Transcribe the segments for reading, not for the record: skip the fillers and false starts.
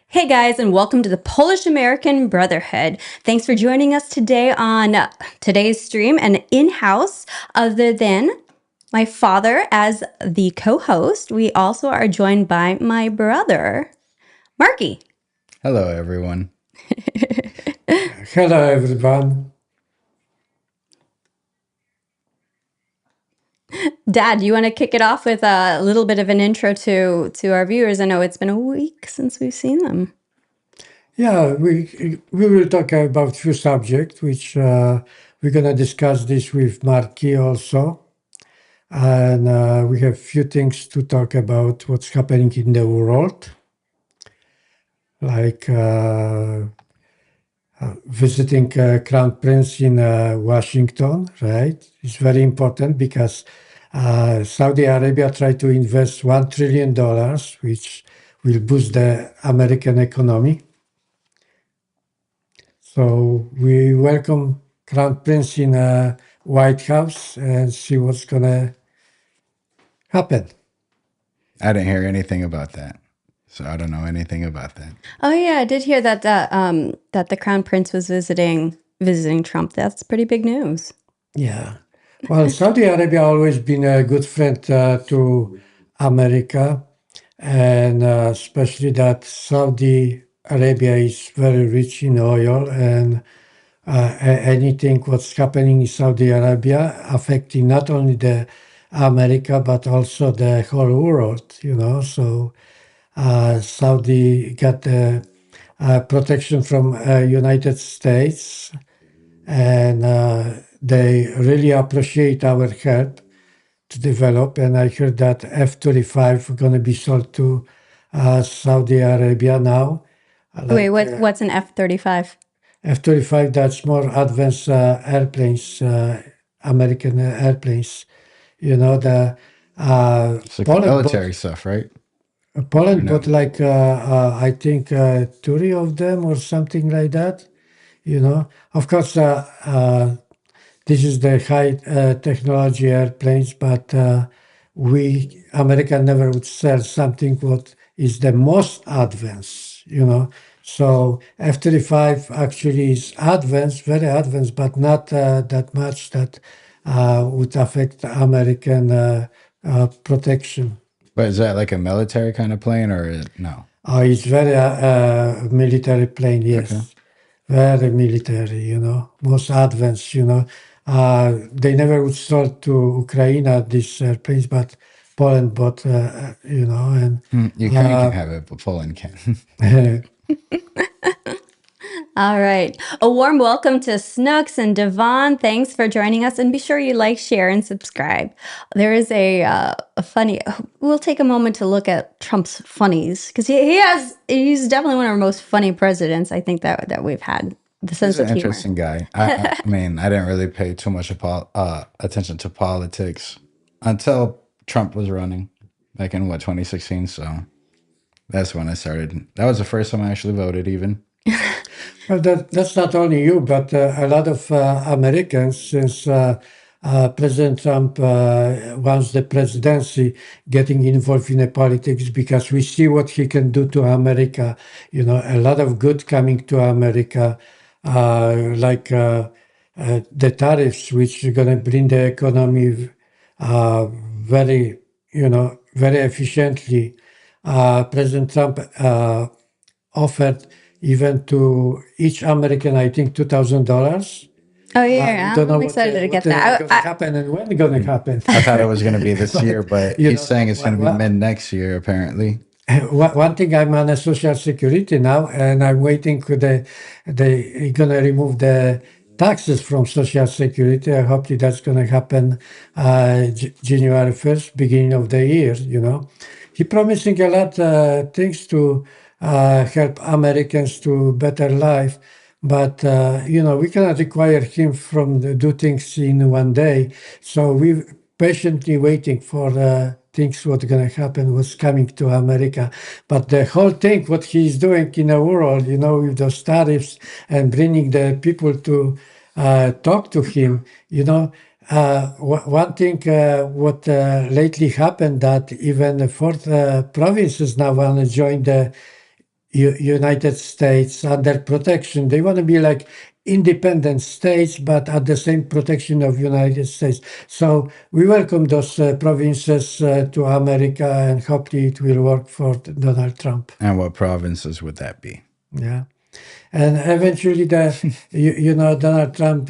Hey guys, and welcome to the Polish American Brotherhood. Thanks for joining us today on today's stream and in-house. Other than my father as the co-host, we also are joined by my brother, Marky. Hello, everyone. Hello, everyone. Dad, you want to kick it off with a little bit of an intro to our viewers? I know it's been a week since we've seen them. Yeah, we will talk about few subjects, which we're gonna discuss this with Marky also, and we have few things to talk about what's happening in the world, like visiting Crown Prince in Washington, right? It's very important because Saudi Arabia tried to invest $1 trillion, which will boost the American economy. So we welcome Crown Prince in White House and see what's gonna happen. I didn't hear anything about that, so I don't know anything about that. Oh yeah, I did hear that that the Crown Prince was visiting Trump. That's pretty big news. Yeah. Well, Saudi Arabia always been a good friend to America, and especially that Saudi Arabia is very rich in oil, and anything what's happening in Saudi Arabia affecting not only the America but also the whole world, you know. So Saudi got the protection from United States, and they really appreciate our help to develop. And I heard that F-35 are going to be sold to Saudi Arabia now. Wait, what's an F-35? F-35, that's more advanced airplanes, American airplanes. You know, the It's like military stuff, right? Poland bought like, I think, 30 of them or something like that. You know, of course, this is the high technology airplanes, but we, America, never would sell something what is the most advanced, you know. So F-35 actually is advanced, very advanced, but not that much that would affect American protection. But is that like a military kind of plane or no? It's very military plane, yes. Okay. Very military, you know, most advanced, you know. They never would sold to Ukraine these airplanes, but Poland bought, and Ukraine can have it, but Poland can. All right. A warm welcome to Snooks and Devon. Thanks for joining us, and be sure you like, share, and subscribe. There is a funny. We'll take a moment to look at Trump's funnies because he's definitely one of our most funny presidents. I think that we've had. The sense He's an of humor. interesting guy. I mean, I didn't really pay too much attention to politics until Trump was running back in 2016. So that's when I started. That was the first time I actually voted, even. Well, that's not only you, but a lot of Americans, since President Trump wants the presidency, getting involved in the politics because we see what he can do to America. A lot of good coming to America, like the tariffs, which are going to bring the economy very, very efficiently. President Trump offered even to each American, I think, $2,000. Oh We yeah, don't know I'm excited to get that. going to happen and when going to happen. I thought it was going to be this year, but you he's know, saying it's going to be what- mid next year, apparently. One thing, I'm on a Social Security now, and I'm waiting for they gonna remove the taxes from Social Security. I hope that's gonna happen January 1st, beginning of the year. He promising a lot things to help Americans to better life. But we cannot require him from do things in one day. So we patiently waiting for things what's going to happen, what's coming to America. But the whole thing, what he's doing in the world, with those tariffs and bringing the people to talk to him, one thing what lately happened that even the fourth provinces now want to join the United States under protection. They want to be like independent states, but at the same protection of United States. So we welcome those provinces to America, and hopefully it will work for Donald Trump. And what provinces would that be? Yeah, and eventually, Donald Trump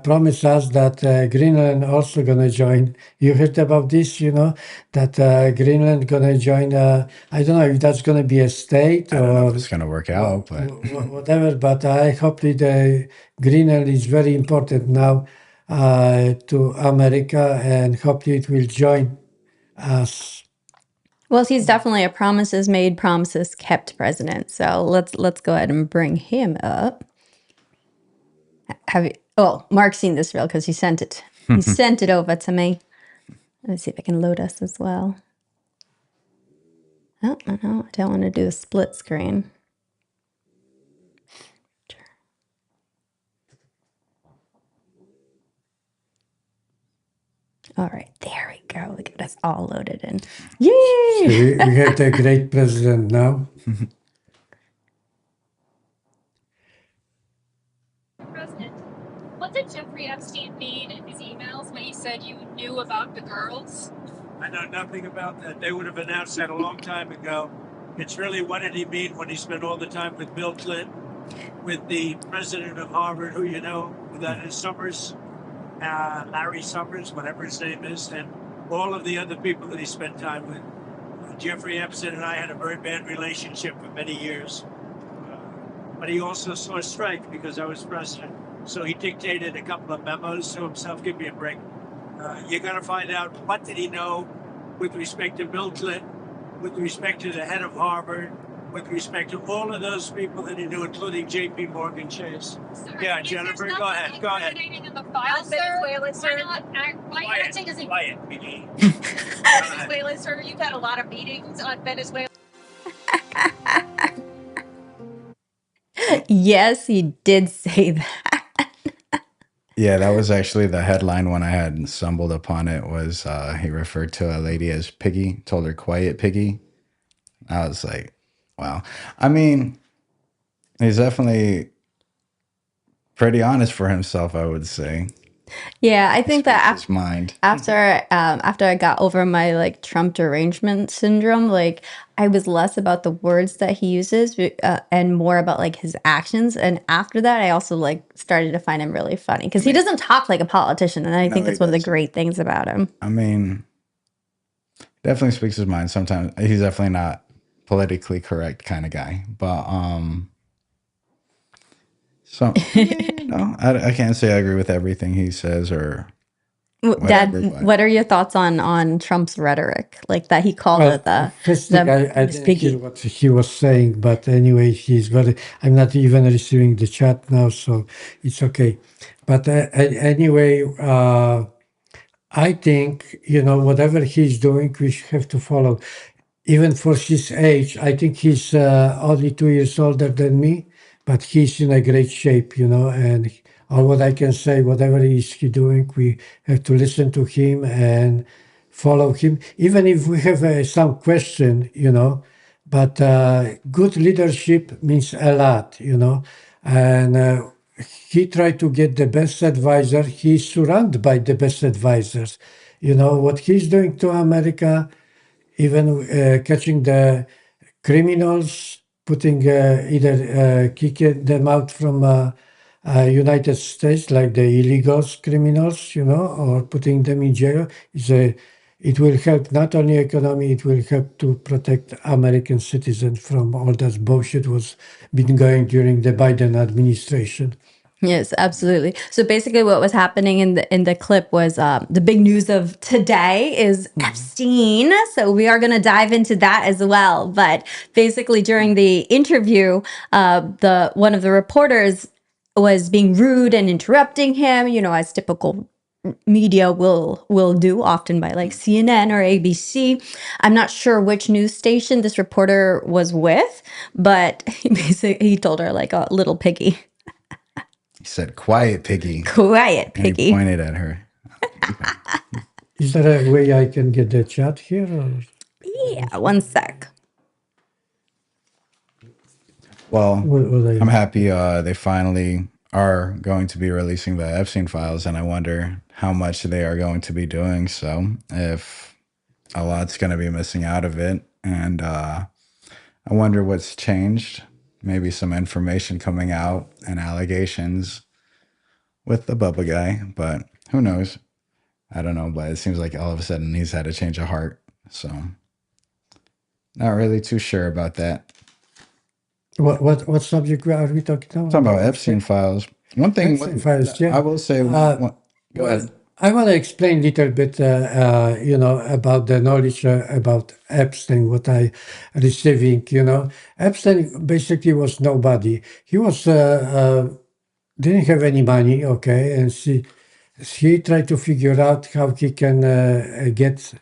promised us that Greenland also going to join. You heard about this, that Greenland going to join. I don't know if that's going to be a state I don't know or if it's going to work out, but whatever. But I hope that Greenland is very important now to America, and hopefully it will join us. Well, he's definitely a promises made, promises kept president. So let's go ahead and bring him up. Have you? Oh, Mark's seen this reel because he sent it. He sent it over to me. Let me see if I can load us as well. Oh, no, I don't want to do a split screen. All right, there we go. We got us all loaded in. Yay! We have a great president now. President, what did Jeffrey Epstein mean in his emails when he said you knew about the girls? I know nothing about that. They would have announced that a long time ago. It's really, what did he mean when he spent all the time with Bill Clinton, with the president of Harvard, who that is Summers, Larry Summers, whatever his name is, and all of the other people that he spent time with. Jeffrey Epstein and I had a very bad relationship for many years. But he also saw strength because I was president. So he dictated a couple of memos to himself. Give me a break. You're going to find out what did he know with respect to Bill Clinton, with respect to the head of Harvard, with respect to all of those people that he knew, including J.P. Morgan Chase. Sir, Yeah, if Jennifer, there's go ahead, nothing go ahead. incriminating in the file, Venezuela, sir. Why acting as a Quiet, Biggie. Venezuela, sir? You've had a lot of meetings on Venezuela. Yes, he did say that. yeah, that was actually the headline when I had stumbled upon it. Was he referred to a lady as Piggy? Told her, "Quiet, Piggy." I was like, "Wow." I mean, he's definitely pretty honest for himself, I would say. Yeah, I think that Speaks his mind. after I got over my like Trump derangement syndrome, like I was less about the words that he uses and more about like his actions. And after that, I also like started to find him really funny because he doesn't talk like a politician, and I think he that's one of the doesn't. great things about him. I mean, definitely speaks his mind. Sometimes he's definitely not politically correct kind of guy, but so I mean, I can't say I agree with everything he says or Dad, whatever, but what are your thoughts on Trump's rhetoric, like that he called Well, it the first thing, I Miss didn't hear Piggy? what he was saying, but anyway, he's very. I'm not even receiving the chat now, so it's okay. But anyway, I think, whatever he's doing, we have to follow. Even for his age, I think he's only 2 years older than me, but he's in a great shape, and all what I can say, whatever he doing, we have to listen to him and follow him, even if we have some question, but good leadership means a lot, and he tried to get the best advisor. He's surrounded by the best advisors. What he's doing to America, even catching the criminals, putting either kicking them out from United States, like the illegals criminals, or putting them in jail. It will help not only economy, it will help to protect American citizens from all that bullshit was been going during the Biden administration. Yes, absolutely. So basically, what was happening in the clip was the big news of today is Epstein. So we are going to dive into that as well. But basically, during the interview, the one of the reporters was being rude and interrupting him. As typical media will do, often by like CNN or ABC. I'm not sure which news station this reporter was with, but he told her like a little piggy. he said, "Quiet, piggy," Quiet, and he piggy. pointed at her. Is there a way I can get the chat here? Or? Yeah, one sec. Well, What I- I'm happy they finally are going to be releasing the Epstein files, and I wonder how much they are going to be doing so. If a lot's going to be missing out of it, and I wonder what's changed. Maybe some information coming out and allegations with the Bubba guy, but who knows? I don't know, but it seems like all of a sudden he's had a change of heart. So, not really too sure about that. What subject are we talking about? Talking about Epstein files. One thing Epstein files, yeah. I will say, go ahead. I want to explain a little bit, about the knowledge about Epstein, what I receiving, Epstein basically was nobody. He was, didn't have any money, okay, and he tried to figure out how he can get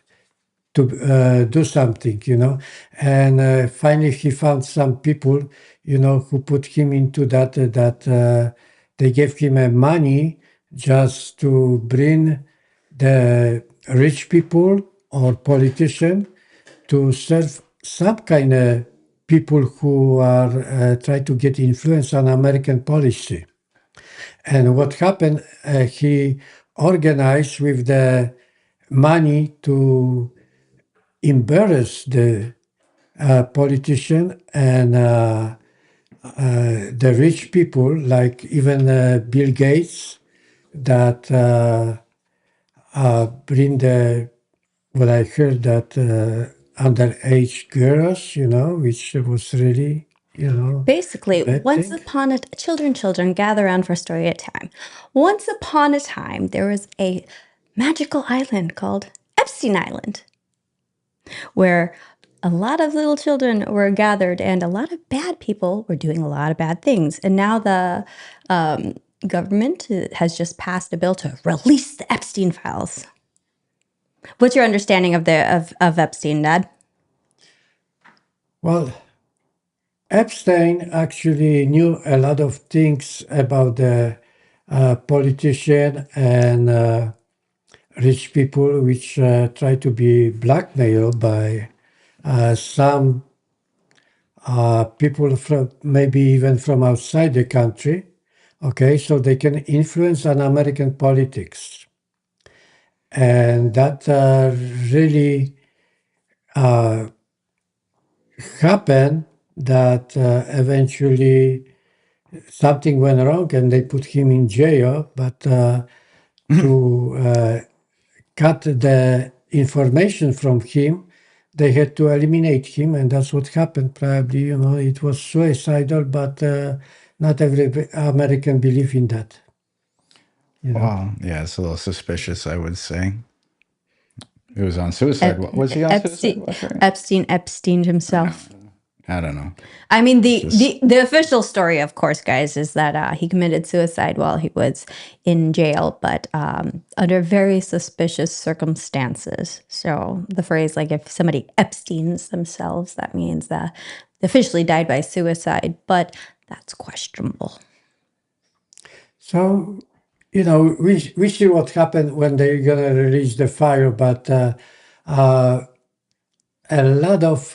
to do something, and finally he found some people, who put him into that they gave him money just to bring the rich people or politician to serve some kind of people who are try to get influence on American policy. And what happened, he organized with the money to embarrass the politician and the rich people, like even Bill Gates, that bring the what I heard that underage girls, which was really, Basically, bad once thing. upon a children, gather around for a story at a time. Once upon a time, there was a magical island called Epstein Island, where a lot of little children were gathered and a lot of bad people were doing a lot of bad things. And now the government has just passed a bill to release the Epstein files. What's your understanding of of Epstein, Dad? Well, Epstein actually knew a lot of things about the politician and rich people, which try to be blackmailed by some people from maybe even from outside the country. Okay, so they can influence on American politics, and that really happened. That eventually something went wrong and they put him in jail, but to cut the information from him, they had to eliminate him, and that's what happened. Probably, it was suicidal, but not every American believe in that. Well, yeah, it's a little suspicious, I would say. It was on suicide. Was he on suicide watch? Right? Epsteined himself. I don't know. I mean, the official story, of course, guys, is that he committed suicide while he was in jail, but under very suspicious circumstances. So the phrase, like, if somebody Epsteins themselves, that means that they officially died by suicide, but that's questionable. So, we see what happened when they're gonna release the file, but a lot of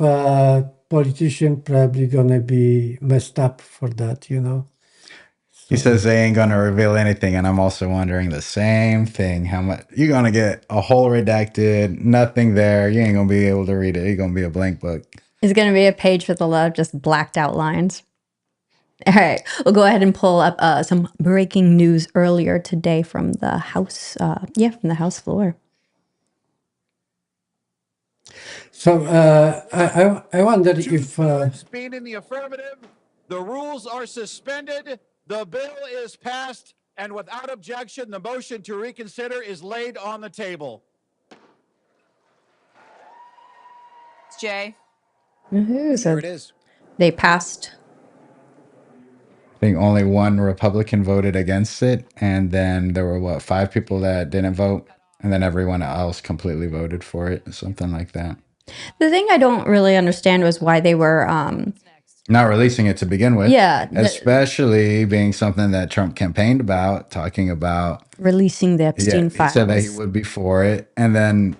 politicians probably gonna be messed up for that, He says they ain't gonna reveal anything, and I'm also wondering the same thing. How much you're gonna get a whole redacted, nothing there. You ain't gonna be able to read it. It's gonna be a blank book. It's going to be a page with a lot of just blacked out lines. All right, we'll go ahead and pull up some breaking news earlier today from the House, from the House floor. So I wonder if being in the affirmative, the rules are suspended, the bill is passed, and without objection, the motion to reconsider is laid on the table. Jay. So There it is. they passed. I think only one Republican voted against it, and then there were 5 people that didn't vote, and then everyone else completely voted for it, something like that. The thing I don't really understand was why they were not releasing it to begin with. Yeah, especially being something that Trump campaigned about, talking about releasing the Epstein files. He said that he would be for it, and then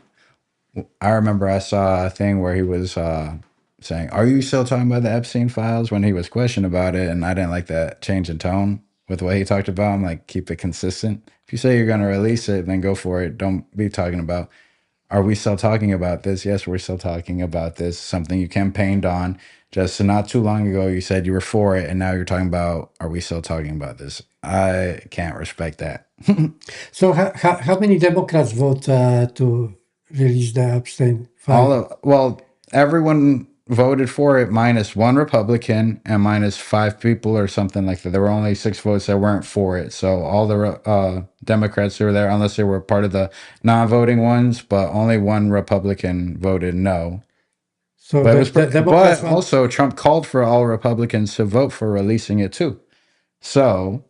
I remember I saw a thing where he was saying, "Are you still talking about the Epstein files?" when he was questioned about it, and I didn't like that change in tone with what he talked about. I'm like, keep it consistent. If you say you're going to release it, then go for it. Don't be talking about, are we still talking about this? Yes, we're still talking about this. Something you campaigned on just not too long ago. You said you were for it, and now you're talking about, are we still talking about this? I can't respect that. So how many Democrats vote to release the Epstein file? Everyone voted for it minus 1 Republican and minus 5 people or something like that. There were only 6 votes that weren't for it. So all the Democrats who were there, unless they were part of the non-voting ones, but only 1 Republican voted no. So but also Trump called for all Republicans to vote for releasing it too. So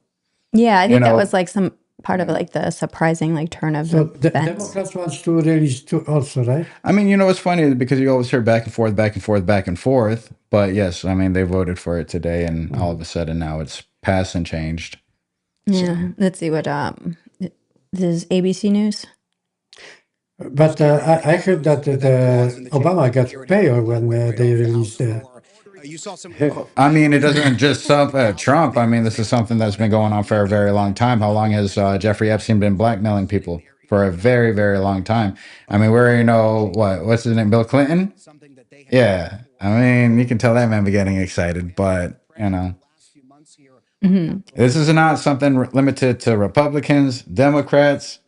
yeah, I think that was like some part of like the surprising like turn of the events. Democrats wants to release too also, right? I mean, it's funny because you always hear back and forth, back and forth, back and forth. But yes, I mean, they voted for it today, and all of a sudden now it's passed and changed. Yeah, so. Let's see what this is ABC News. But I heard that Obama got paid when they released the. You saw some. I mean, it doesn't just stop at Trump. I mean, this is something that's been going on for a very long time. How long has Jeffrey Epstein been blackmailing people? For a very, very long time. I mean, what's his name? Bill Clinton? Yeah. I mean, you can tell that man be getting excited, but, This is not something limited to Republicans, Democrats,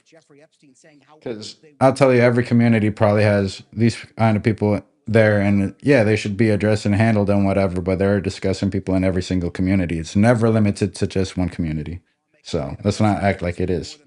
because I'll tell you, every community probably has these kind of people there, and yeah, they should be addressed and handled and whatever, but they're discussing people in every single community. It's never limited to just one community. So let's not act like it is.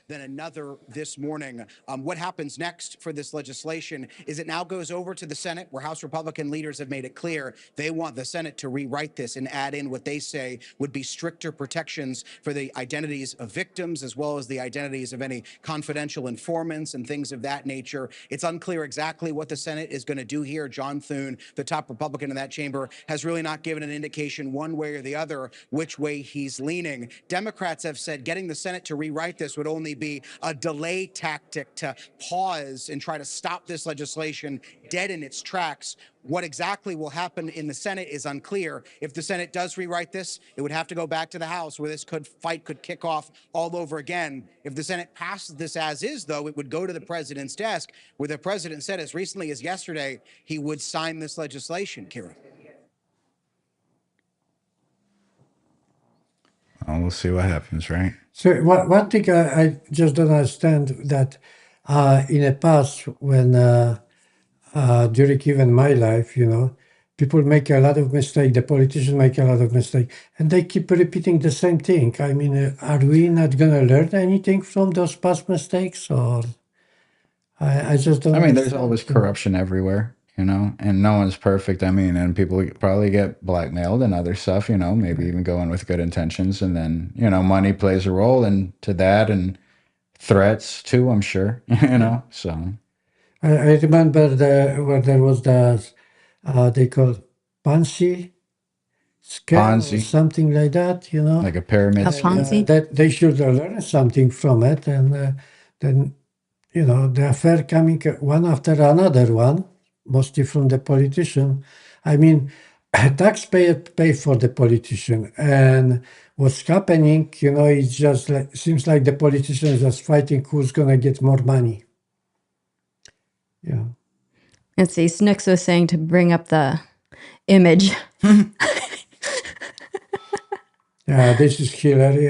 Than another this morning. What happens next for this legislation is it now goes over to the Senate, where House Republican leaders have made it clear they want the Senate to rewrite this and add in what they say would be stricter protections for the identities of victims, as well as the identities of any confidential informants and things of that nature. It's unclear exactly what the Senate is going to do here. John Thune, the top Republican in that chamber, has really not given an indication one way or the other which way he's leaning. Democrats have said getting the Senate to rewrite this would only be a delay tactic to pause and try to stop this legislation dead in its tracks. What exactly will happen in the Senate is unclear. If the Senate does rewrite this, it would have to go back to the House, where this fight could kick off all over again. If the Senate passes this as is, though, it would go to the president's desk, where the president said as recently as yesterday he would sign this legislation. Kira. We'll see what happens, right? So one thing I just don't understand that in the past when during even my life, people make a lot of mistakes. The politicians make a lot of mistakes, and they keep repeating the same thing. I mean, are we not going to learn anything from those past mistakes, or I just don't I mean, there's understand. always corruption everywhere, and no one's perfect. I mean, and people probably get blackmailed and other stuff, maybe even go in with good intentions. And then, money plays a role into that and threats too, I'm sure, so. I remember where there was they call Pansy scam or Ponzi, something like that, like a pyramid A scheme. Ponzi? that they should learn something from it, and then the affair coming one after another one, mostly from the politician. I mean, taxpayer pay for the politician, and what's happening, it's just like seems like the politician is just fighting who's gonna get more money. Yeah. Let's see. Snooks was saying to bring up the image. Yeah, this is Hillary.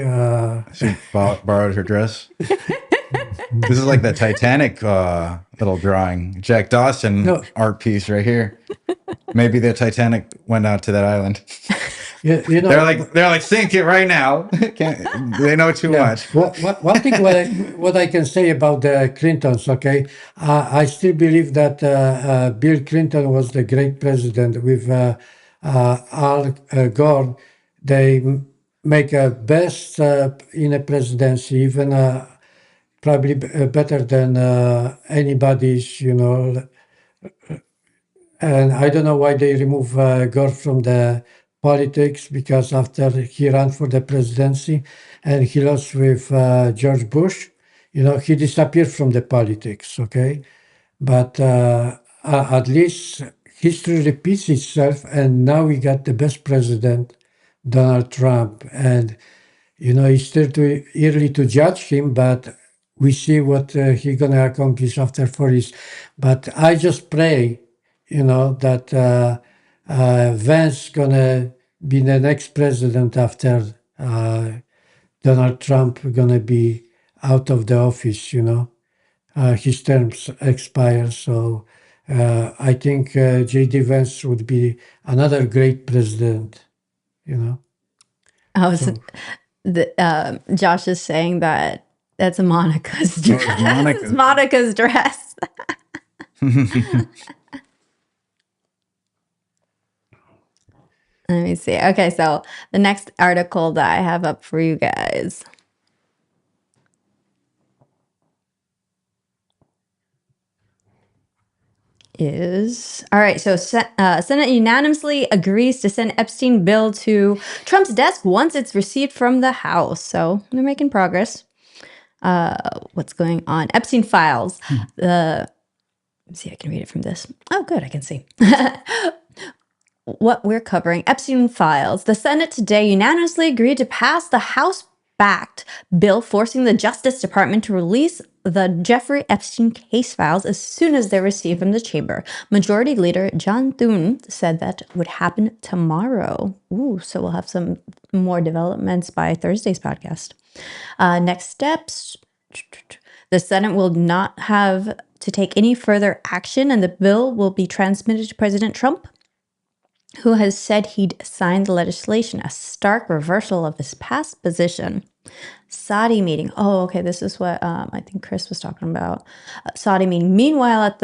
She borrowed her dress. This is like the Titanic little drawing. Jack Dawson No. art piece right here. Maybe the Titanic went out to that island. Yeah, They're like sink it right now. They know too much. One thing what I can say about the Clintons, okay, I still believe that Bill Clinton was the great president. With Al Gore, they make a best in a presidency, even probably better than anybody's, and I don't know why they remove Gore from the politics, because after he ran for the presidency and he lost with George Bush, he disappeared from the politics, okay? But at least history repeats itself, and now we got the best president, Donald Trump. And, it's still too early to judge him, but we see what he's going to accomplish after 4 years. But I just pray that Vance gonna be the next president after Donald Trump gonna be out of the office. His terms expire, so I think J.D. Vance would be another great president. I was, Josh is saying that that's Monica's dress. Monica's. It's Monica's dress. Let me see. Okay, so the next article that I have up for you guys is all right. So Senate unanimously agrees to send Epstein bill to Trump's desk once it's received from the House. So they're making progress. What's going on? Epstein files. Let's see, I can read it from this. Oh, good, I can see. What we're covering, Epstein files. The Senate today unanimously agreed to pass the House-backed bill forcing the Justice Department to release the Jeffrey Epstein case files as soon as they're received from the chamber. Majority Leader John Thune said that would happen tomorrow. Ooh, so we'll have some more developments by Thursday's podcast. Next steps. The Senate will not have to take any further action, and the bill will be transmitted to President Trump, who has said he'd sign the legislation, a stark reversal of his past position. Saudi meeting. Oh, okay. This is what I think Chris was talking about. Saudi meeting. Meanwhile, at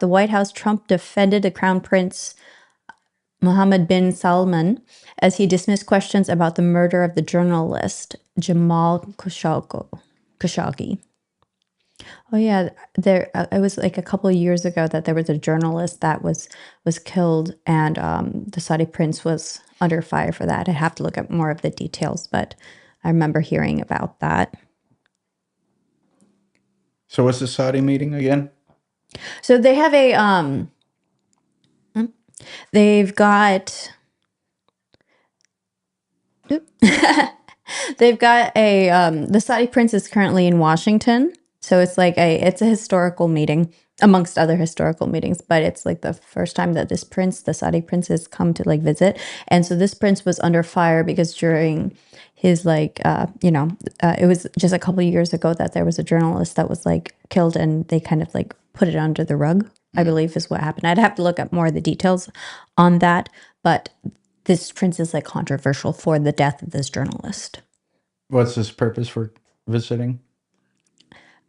the White House, Trump defended the Crown Prince Mohammed bin Salman as he dismissed questions about the murder of the journalist Jamal Khashoggi. Oh yeah, it was like a couple of years ago that there was a journalist that was killed, and the Saudi prince was under fire for that. I'd have to look up more of the details, but I remember hearing about that. So what's the Saudi meeting again? So they have they've got the Saudi prince is currently in Washington. So it's like it's a historical meeting amongst other historical meetings, but it's like the first time that this prince, the Saudi prince, has come to like visit. And so this prince was under fire because during his it was just a couple of years ago that there was a journalist that was like killed, and they kind of like put it under the rug, I believe is what happened. I'd have to look up more of the details on that, but this prince is like controversial for the death of this journalist. What's his purpose for visiting?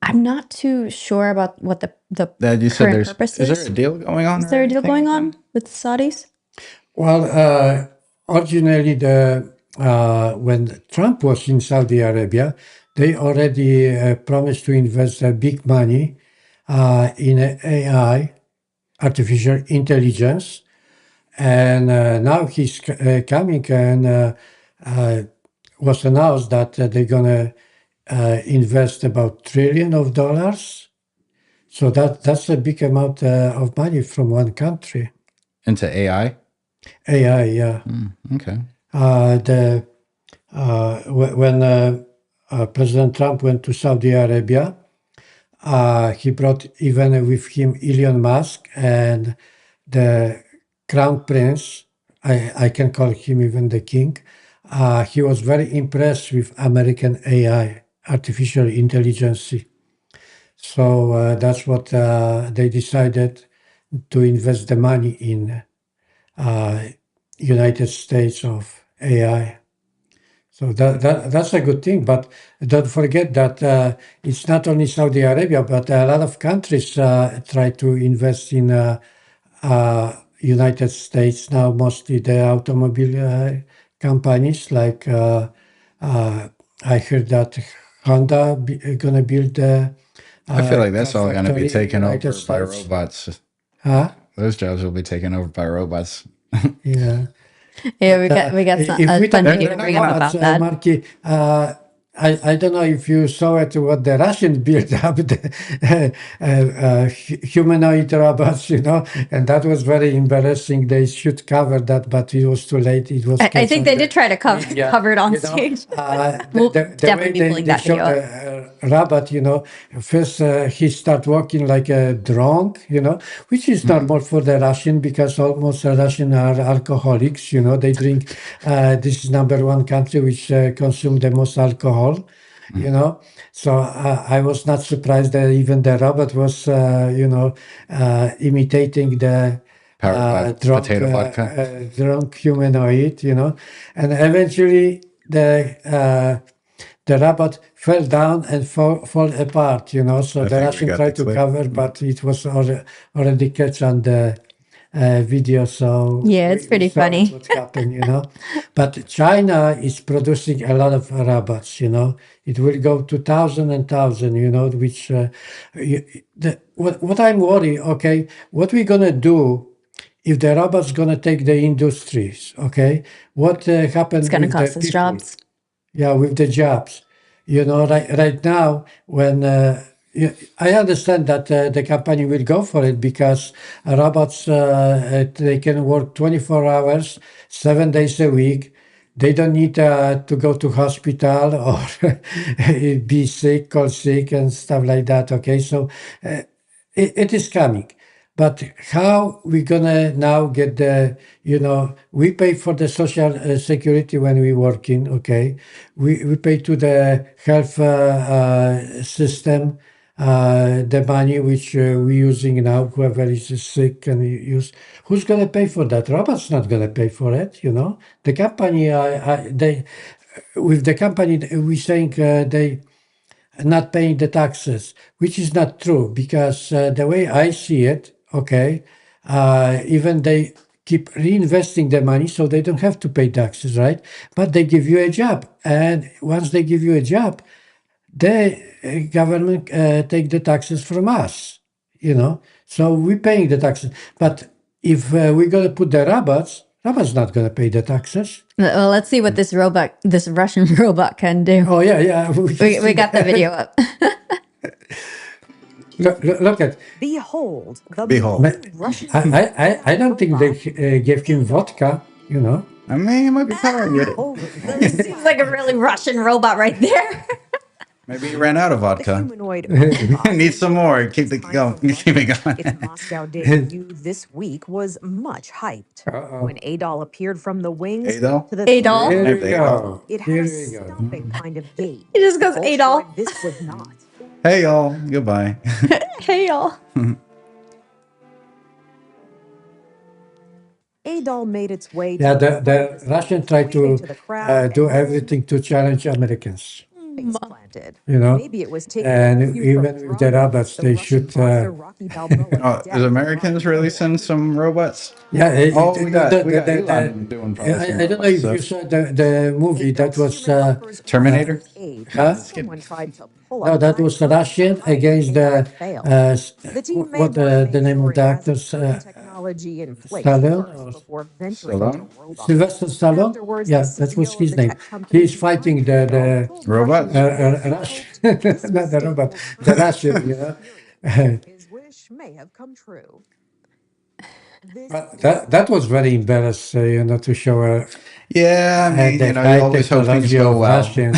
I'm not too sure about what the That you said current there's purpose is there a deal going on? Is there a deal anything going with on them? with the Saudis? Well, originally, when Trump was in Saudi Arabia, they already promised to invest big money in AI, artificial intelligence, and now he's coming and was announced that they're gonna invest about $1 trillion. So that's a big amount of money from one country. Into AI? AI, yeah. Okay. When President Trump went to Saudi Arabia, he brought even with him Elon Musk and the Crown Prince. I can call him even the king. He was very impressed with American AI, artificial intelligence. So that's what they decided to invest the money in United States of AI. So that's a good thing. But don't forget that it's not only Saudi Arabia, but a lot of countries try to invest in United States now, mostly the automobile companies. Like I heard that Honda going to build I feel like that's car all going to be factory in taken United over by States. robots. Huh? Those jobs will be taken over by robots. Yeah. Yeah, But we got some if we talk fun data they're not bring up gonna- about robots, that. Marky, I don't know if you saw it, what the Russians built up, the humanoid robots, and that was very embarrassing. They should cover that, but it was too late. It was I think they did try to media, cover it on stage. We'll the definitely way be pulling they that showed video up. the robot, first he start walking like a drunk, which is normal for the Russian because almost Russian are alcoholics, they drink, this is number one country which consume the most alcohol. So I was not surprised that even the robot was, imitating the Powered by potato vodka. drunk humanoid, and eventually the robot fell down and fall apart, So I the think we Russian got tried the to clip. cover, but it was already catch on the video, so Yeah, it's pretty saw funny. what happened. But China is producing a lot of robots, It will go to thousand and thousand, which what I'm worried. Okay, what we're gonna do if the robots gonna take the industries? Okay, what happened It's gonna with the cost us people? jobs. Yeah, with the jobs. Right now, when I understand that the company will go for it because robots, they can work 24 hours, 7 days a week. They don't need to go to hospital or be sick, call sick and stuff like that. Okay, so it is coming. But how we gonna now get the, we pay for the social security when we working, okay? We pay to the health system, the money which we using now, whoever is sick and use. Who's gonna pay for that? Robots not gonna pay for it, The company, with the company, we saying they not paying the taxes, which is not true because the way I see it, okay, even they keep reinvesting the money so they don't have to pay taxes, right? But they give you a job, and once they give you a job, the government take the taxes from us, So we're paying the taxes, but if we're gonna put the robots not gonna pay the taxes. Well, let's see what this Russian robot can do. Oh yeah. We got the video up. Look at. Behold, the Behold. mighty Russian I don't think they gave him vodka, I mean, it might be powered with it. Behold, the Seems like a really Russian robot right there. Maybe he ran out of The vodka. humanoid robot. Need some more. Keep it going. Keep it going. Its Moscow debut this week was much hyped. When Adol appeared from the wings Adol? to the Adol? Here There we you go. it had Here a we go. stomping kind of gait. He just goes Bolshoi, Adol. This was not. Hey, y'all. Goodbye. Hey, y'all. A-Doll made its way Yeah, to the Russians try waving to the crowd do and then everything to challenge Americans. face planted. You know, Maybe it was taking and a cue even from with the drama. robots, The they Russian should. boxer Rocky Balboa Oh, is Americans releasing some robots? Yeah, Oh, we got Elon doing probably some I don't know robot if you stuff. saw the movie that was Terminator? Someone tried to pull no, a that was prank Russian against the failed. uh, The team may what want to the make name sure of it the has actors technology in place Stallone first or before venturing Stallone? into robot. Sylvester Stallone. Afterwards, Yeah, the that was CEO of his the name. tech company He's fighting the told Robots? Russian media Russian, he hoped this not the mistake robot, will the turn Russian. You know. his wish may have come true. That was very embarrassing, to show Yeah, I mean, the you high always hope things technology go of well. Russians.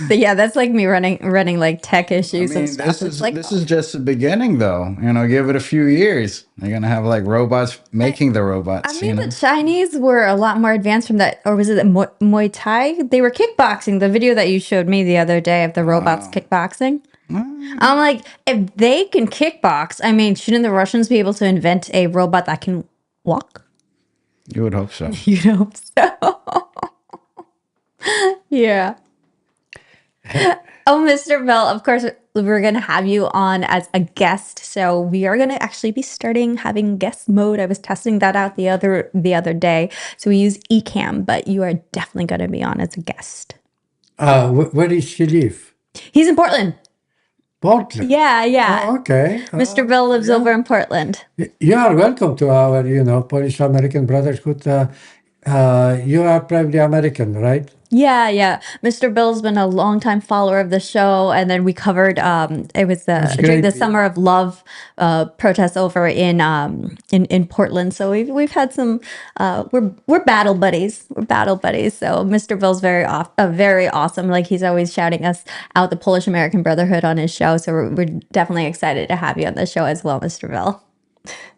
But yeah, that's like me running like tech I issues and mean, stuff. It's like, this is just the beginning, though. Give it a few years. They're gonna have like robots making the robots. I mean, the Chinese were a lot more advanced from that, or was it the Muay Thai? They were kickboxing. The video that you showed me the other day of the robots kickboxing. I'm like, if they can kickbox, I mean, shouldn't the Russians be able to invent a robot that can walk? You would hope so. You'd hope so. Yeah. Oh, Mr. Bell, of course, we're going to have you on as a guest. So we are going to actually be starting having guest mode. I was testing that out the other day. So we use Ecamm, but you are definitely going to be on as a guest. Where does she live? He's in Portland. Portland. Yeah, yeah. Oh, okay. Mr. Bell lives over in Portland. You are welcome to our, Polish American Brotherhood. You are probably American, right? Yeah, yeah. Mr. Bill's been a longtime follower of the show, and then we covered it was during the Summer of Love protests over in Portland. So we've had some we're battle buddies. We're battle buddies. So Mr. Bill's very awesome. Like he's always shouting us out the Polish American Brotherhood on his show. So we're definitely excited to have you on the show as well, Mr. Bill.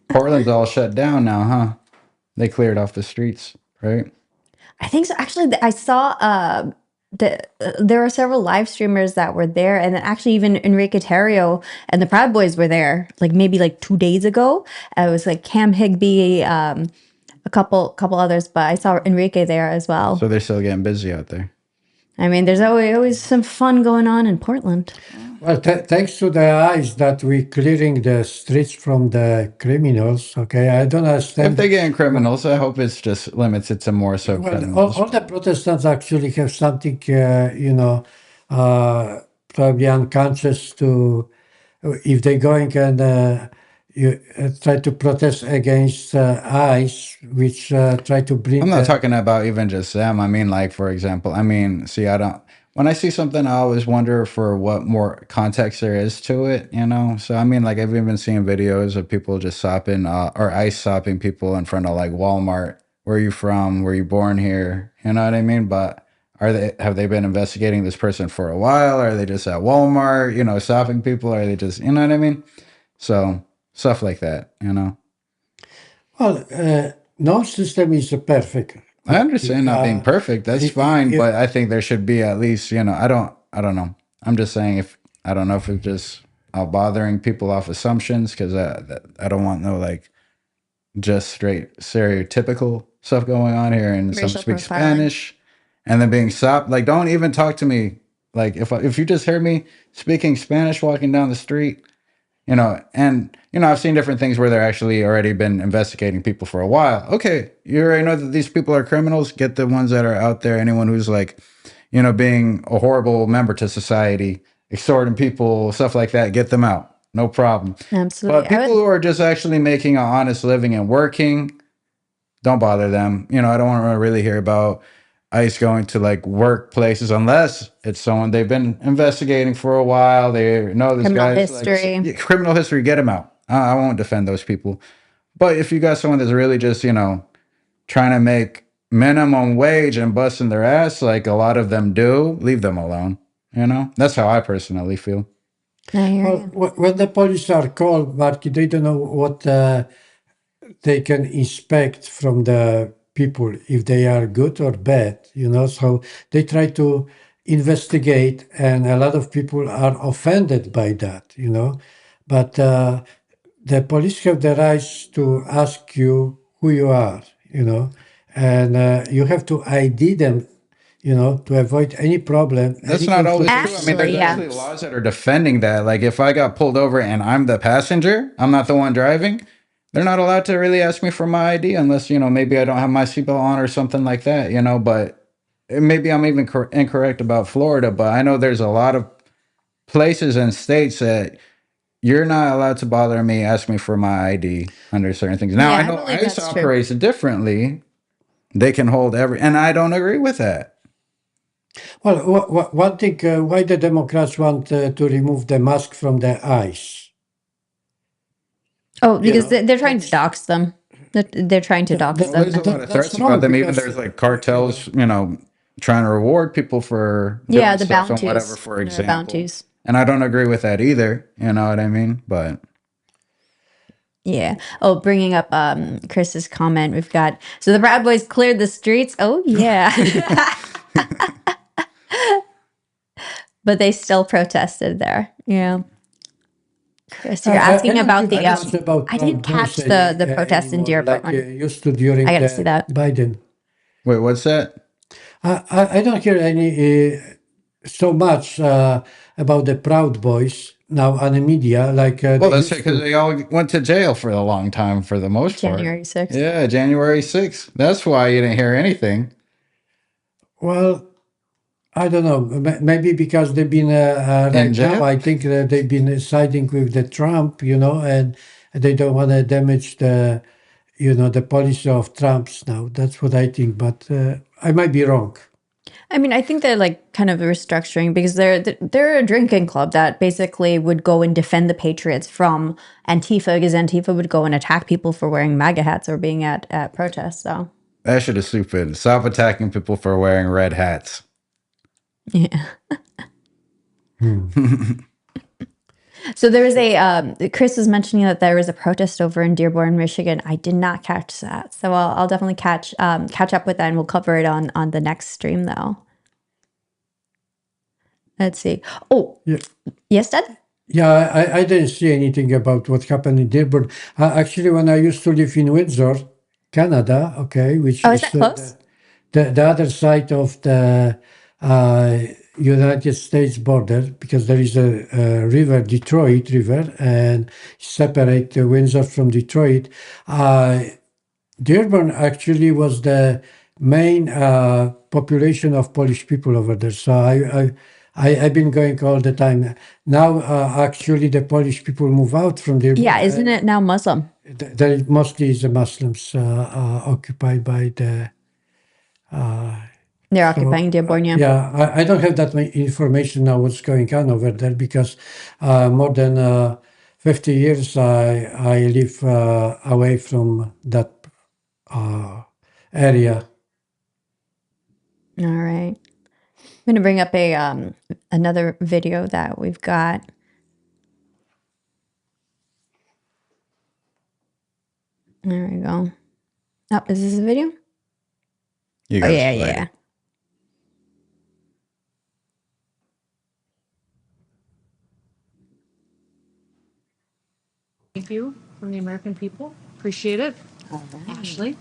Portland's all shut down now, huh? They cleared off the streets, right? I think so. Actually, I saw there were several live streamers that were there, and then actually even Enrique Terrio and the Proud Boys were there. Like maybe like 2 days ago, it was like Cam Higby, a couple others, but I saw Enrique there as well. So they're still getting busy out there. I mean, there's always some fun going on in Portland. Well, thanks to the eyes that we clearing the streets from the criminals. Okay, I don't understand. If they're getting criminals, I hope it's just limited to more so criminals. All the Protestants actually have something, probably unconscious to, if they're going and you try to protest against ICE, which try to bring. I'm not talking about even just them. I mean, like, for example, see, when I see something, I always wonder for what more context there is to it, So, I mean, like, I've even seen videos of people just stopping, or ICE stopping people in front of, like, Walmart. Where are you from? Were you born here? You know what I mean? But have they been investigating this person for a while? Are they just at Walmart, stopping people? Are they just, you know what I mean? So, stuff like that, Well, no system is perfect. I understand not being perfect. That's fine, but I think there should be at least, I don't know. I'm just saying I don't know if it's just bothering people off assumptions because I don't want no like just straight stereotypical stuff going on here and some Racial speak profiling. Spanish and then being stopped. Like, don't even talk to me. Like if you just hear me speaking Spanish walking down the street, I've seen different things where they're actually already been investigating people for a while. Okay, you already know that these people are criminals. Get the ones that are out there. Anyone who's like, being a horrible member to society, extorting people, stuff like that, get them out. No problem. Absolutely. But people who are just actually making an honest living and working, don't bother them. I don't want to really hear about ICE going to like workplaces unless it's someone they've been investigating for a while. They know this Criminal guy's history. like criminal history. Get him out. I won't defend those people. But if you got someone that's really just trying to make minimum wage and busting their ass like a lot of them do, leave them alone. That's how I personally feel. I hear you. When the police are called, Marky, they don't know what they can inspect from the people if they are good or bad, So they try to investigate, and a lot of people are offended by that, But the police have the rights to ask you who you are, and you have to ID them, to avoid any problem, That's any not always conflict true. I mean, there's Actually, yeah. actually laws that are defending that. Like, if I got pulled over and I'm the passenger, I'm not the one driving, they're not allowed to really ask me for my ID unless, maybe I don't have my seatbelt on or something like that, But maybe I'm even incorrect about Florida, but I know there's a lot of places and states that you're not allowed to bother me, ask me for my ID under certain things. Now, Yeah, I I know believe ICE that's true. operates differently. They can hold and I don't agree with that. Well, one thing, why the Democrats want to remove the mask from their eyes? Oh, because know, they're trying to dox them. They're trying to dox that- Well, there's them. a lot of that's threats about wrong them. Even because there's like cartels, trying to reward people for Yeah, doing the stuff and whatever, bounties. for There are example. bounties. And I don't agree with that either. You know what I mean? But Yeah. Oh, bringing up Chris's comment, we've got so the Proud Boys cleared the streets. Oh yeah, but they still protested there. Yeah. Chris, you're I asking don't about hear the much about I didn't Proud Boys catch the protest in anymore, Dearborn like one. used to during I got to see the that. Biden. wait, what's that? I don't hear any so much about the Proud Boys now on the media like Well, they that's used because to. they all went to jail for a long time for the most part. January 6th. Yeah, January 6th. That's why you didn't hear anything. Well, I don't know. Maybe because they've been In right jail? now. I think they've been siding with the Trump, and they don't want to damage the policy of Trump's now. That's what I think, but I might be wrong. I mean, I think they're like kind of restructuring because they're a drinking club that basically would go and defend the Patriots from Antifa because Antifa would go and attack people for wearing MAGA hats or being at protests. So That shit is stupid. Stop attacking people for wearing red hats. yeah. So there was Chris was mentioning that there was a protest over in Dearborn, Michigan. I did not catch that, so I'll definitely catch up with that, and we'll cover it on the next stream though. Let's see. Oh, Yeah. Yes, Dad. Yeah, I didn't see anything about what happened in Dearborn. Actually, when I used to live in Windsor, Canada, okay, which Oh, is is that close? the other side of the United States border, because there is a river, Detroit River, and separate Windsor from Detroit. Dearborn actually was the main population of Polish people over there. So I've been going all the time. Now, actually, the Polish people move out from Dearborn. Yeah, isn't it now Muslim? There mostly is the Muslims occupied by the. They're So, occupying Dearborn, yeah. yeah, I don't have that much information now what's going on over there because more than 50 years I live away from that area. All right. I'm going to bring up a another video that we've got. There we go. Oh, is this a video? You Oh, gotta yeah, slide yeah. it. Thank you from the American people. Appreciate it. Ashley,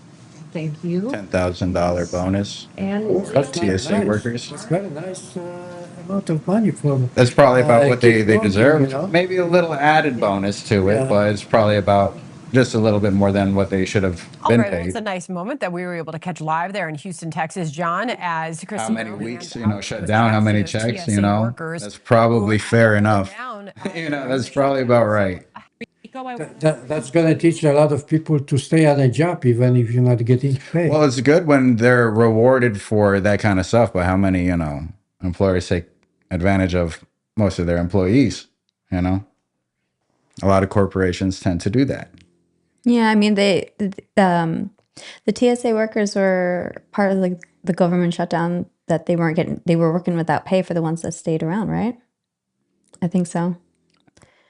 thank you. $10,000 bonus. And Of TSA workers. It's very nice amount of money for. That's probably about what keep they working, deserve. Maybe a little added bonus to it, Yeah. but it's probably about just a little bit more than what they should have All been right, well, paid. it's a nice moment that we were able to catch live there in Houston, Texas, John, as Chris How many weeks, shut down, how many checks, that's probably fair enough. That's probably about right. That's going to teach a lot of people to stay on a job even if you're not getting paid. Well, it's good when they're rewarded for that kind of stuff, but how many, employers take advantage of most of their employees, A lot of corporations tend to do that. Yeah, I mean, the TSA workers were part of the government shutdown that they were working without pay for the ones that stayed around, right? I think so.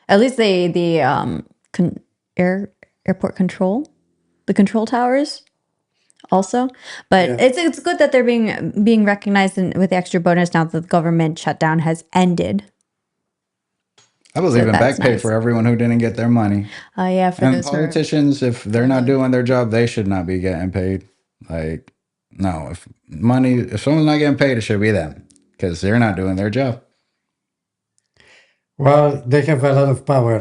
At least airport control, the control towers, also. But Yeah. it's good that they're being recognized with the extra bonus now that the government shutdown has ended. I believe in that's back pay nice. for everyone who didn't get their money. Yeah, for And those who are politicians, if they're not doing their job, they should not be getting paid. Like, no, if someone's not getting paid, it should be them because they're not doing their job. Well, they have a lot of power,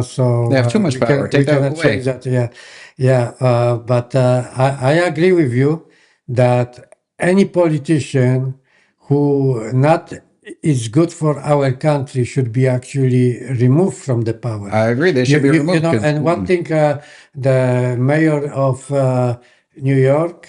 so They have too much power. we Take that cannot away. change that. Yeah. But I agree with you that any politician who not is good for our country should be actually removed from the power. I agree. They should be removed. And one thing, the mayor of New York,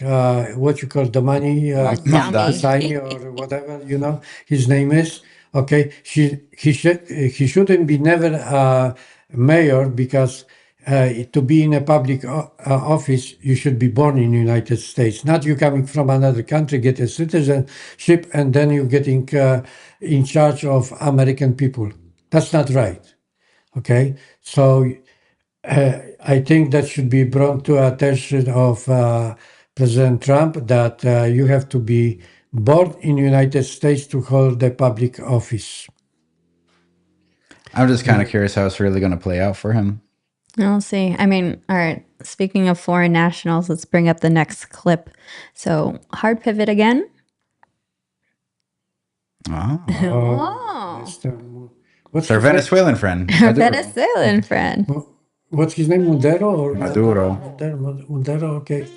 what you call the money, Mamdani. or whatever, his name is. Okay, he shouldn't be never mayor because to be in a public office, you should be born in the United States. Not you coming from another country, get a citizenship, and then you getting in charge of American people. That's not right. Okay, so I think that should be brought to attention of President Trump that you have to be born in the United States to hold the public office. I'm just kind of curious how it's really going to play out for him. We'll see. I mean, all right. Speaking of foreign nationals, let's bring up the next clip. So, hard pivot again. Oh. What's Their his name? Venezuelan friend. Our Venezuelan friend. What's his name? Maduro or Maduro. Maduro. Okay.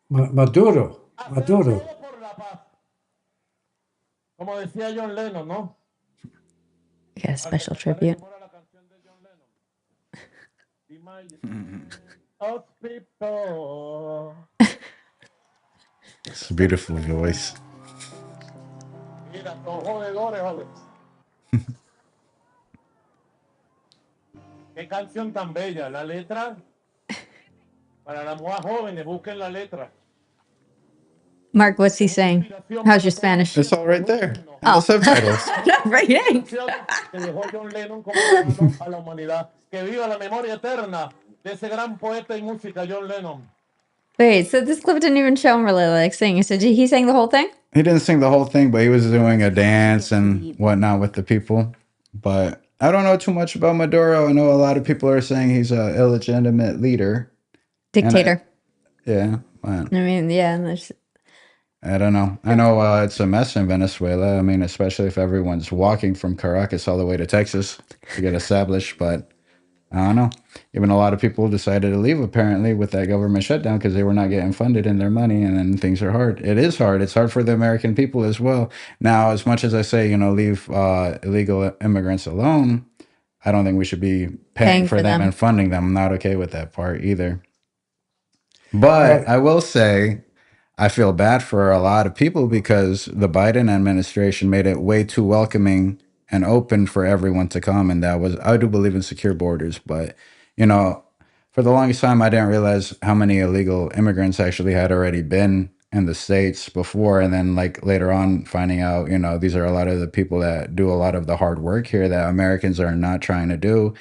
Maduro. Como decía John Lennon, ¿no? Yeah, special tribute. It's a beautiful voice. Mira, son jodedores, joder. Qué canción tan bella. La letra, para las más jóvenes, busquen la letra. Mark, what's he saying? How's your Spanish? It's all right there. Oh. The subtitles. Right. Que dejó John Lennon como legado a la humanidad. Que viva la memoria eterna de ese gran poeta y música, John Lennon. Wait, so this clip didn't even show him really like singing. So he sang the whole thing? He didn't sing the whole thing, but he was doing a dance and whatnot with the people. But I don't know too much about Maduro. I know a lot of people are saying he's an illegitimate leader. Dictator. Yeah. I mean, yeah. I don't know. I know it's a mess in Venezuela. I mean, especially if everyone's walking from Caracas all the way to Texas to get established. But I don't know. Even a lot of people decided to leave, apparently, with that government shutdown because they were not getting funded in their money, and then things are hard. It is hard. It's hard for the American people as well. Now, as much as I say, leave illegal immigrants alone, I don't think we should be paying for them and funding them. I'm not okay with that part either. But I will say, I feel bad for a lot of people because the Biden administration made it way too welcoming and open for everyone to come. And I do believe in secure borders, but, for the longest time, I didn't realize how many illegal immigrants actually had already been in the States before. And then later on finding out, these are a lot of the people that do a lot of the hard work here that Americans are not trying to do.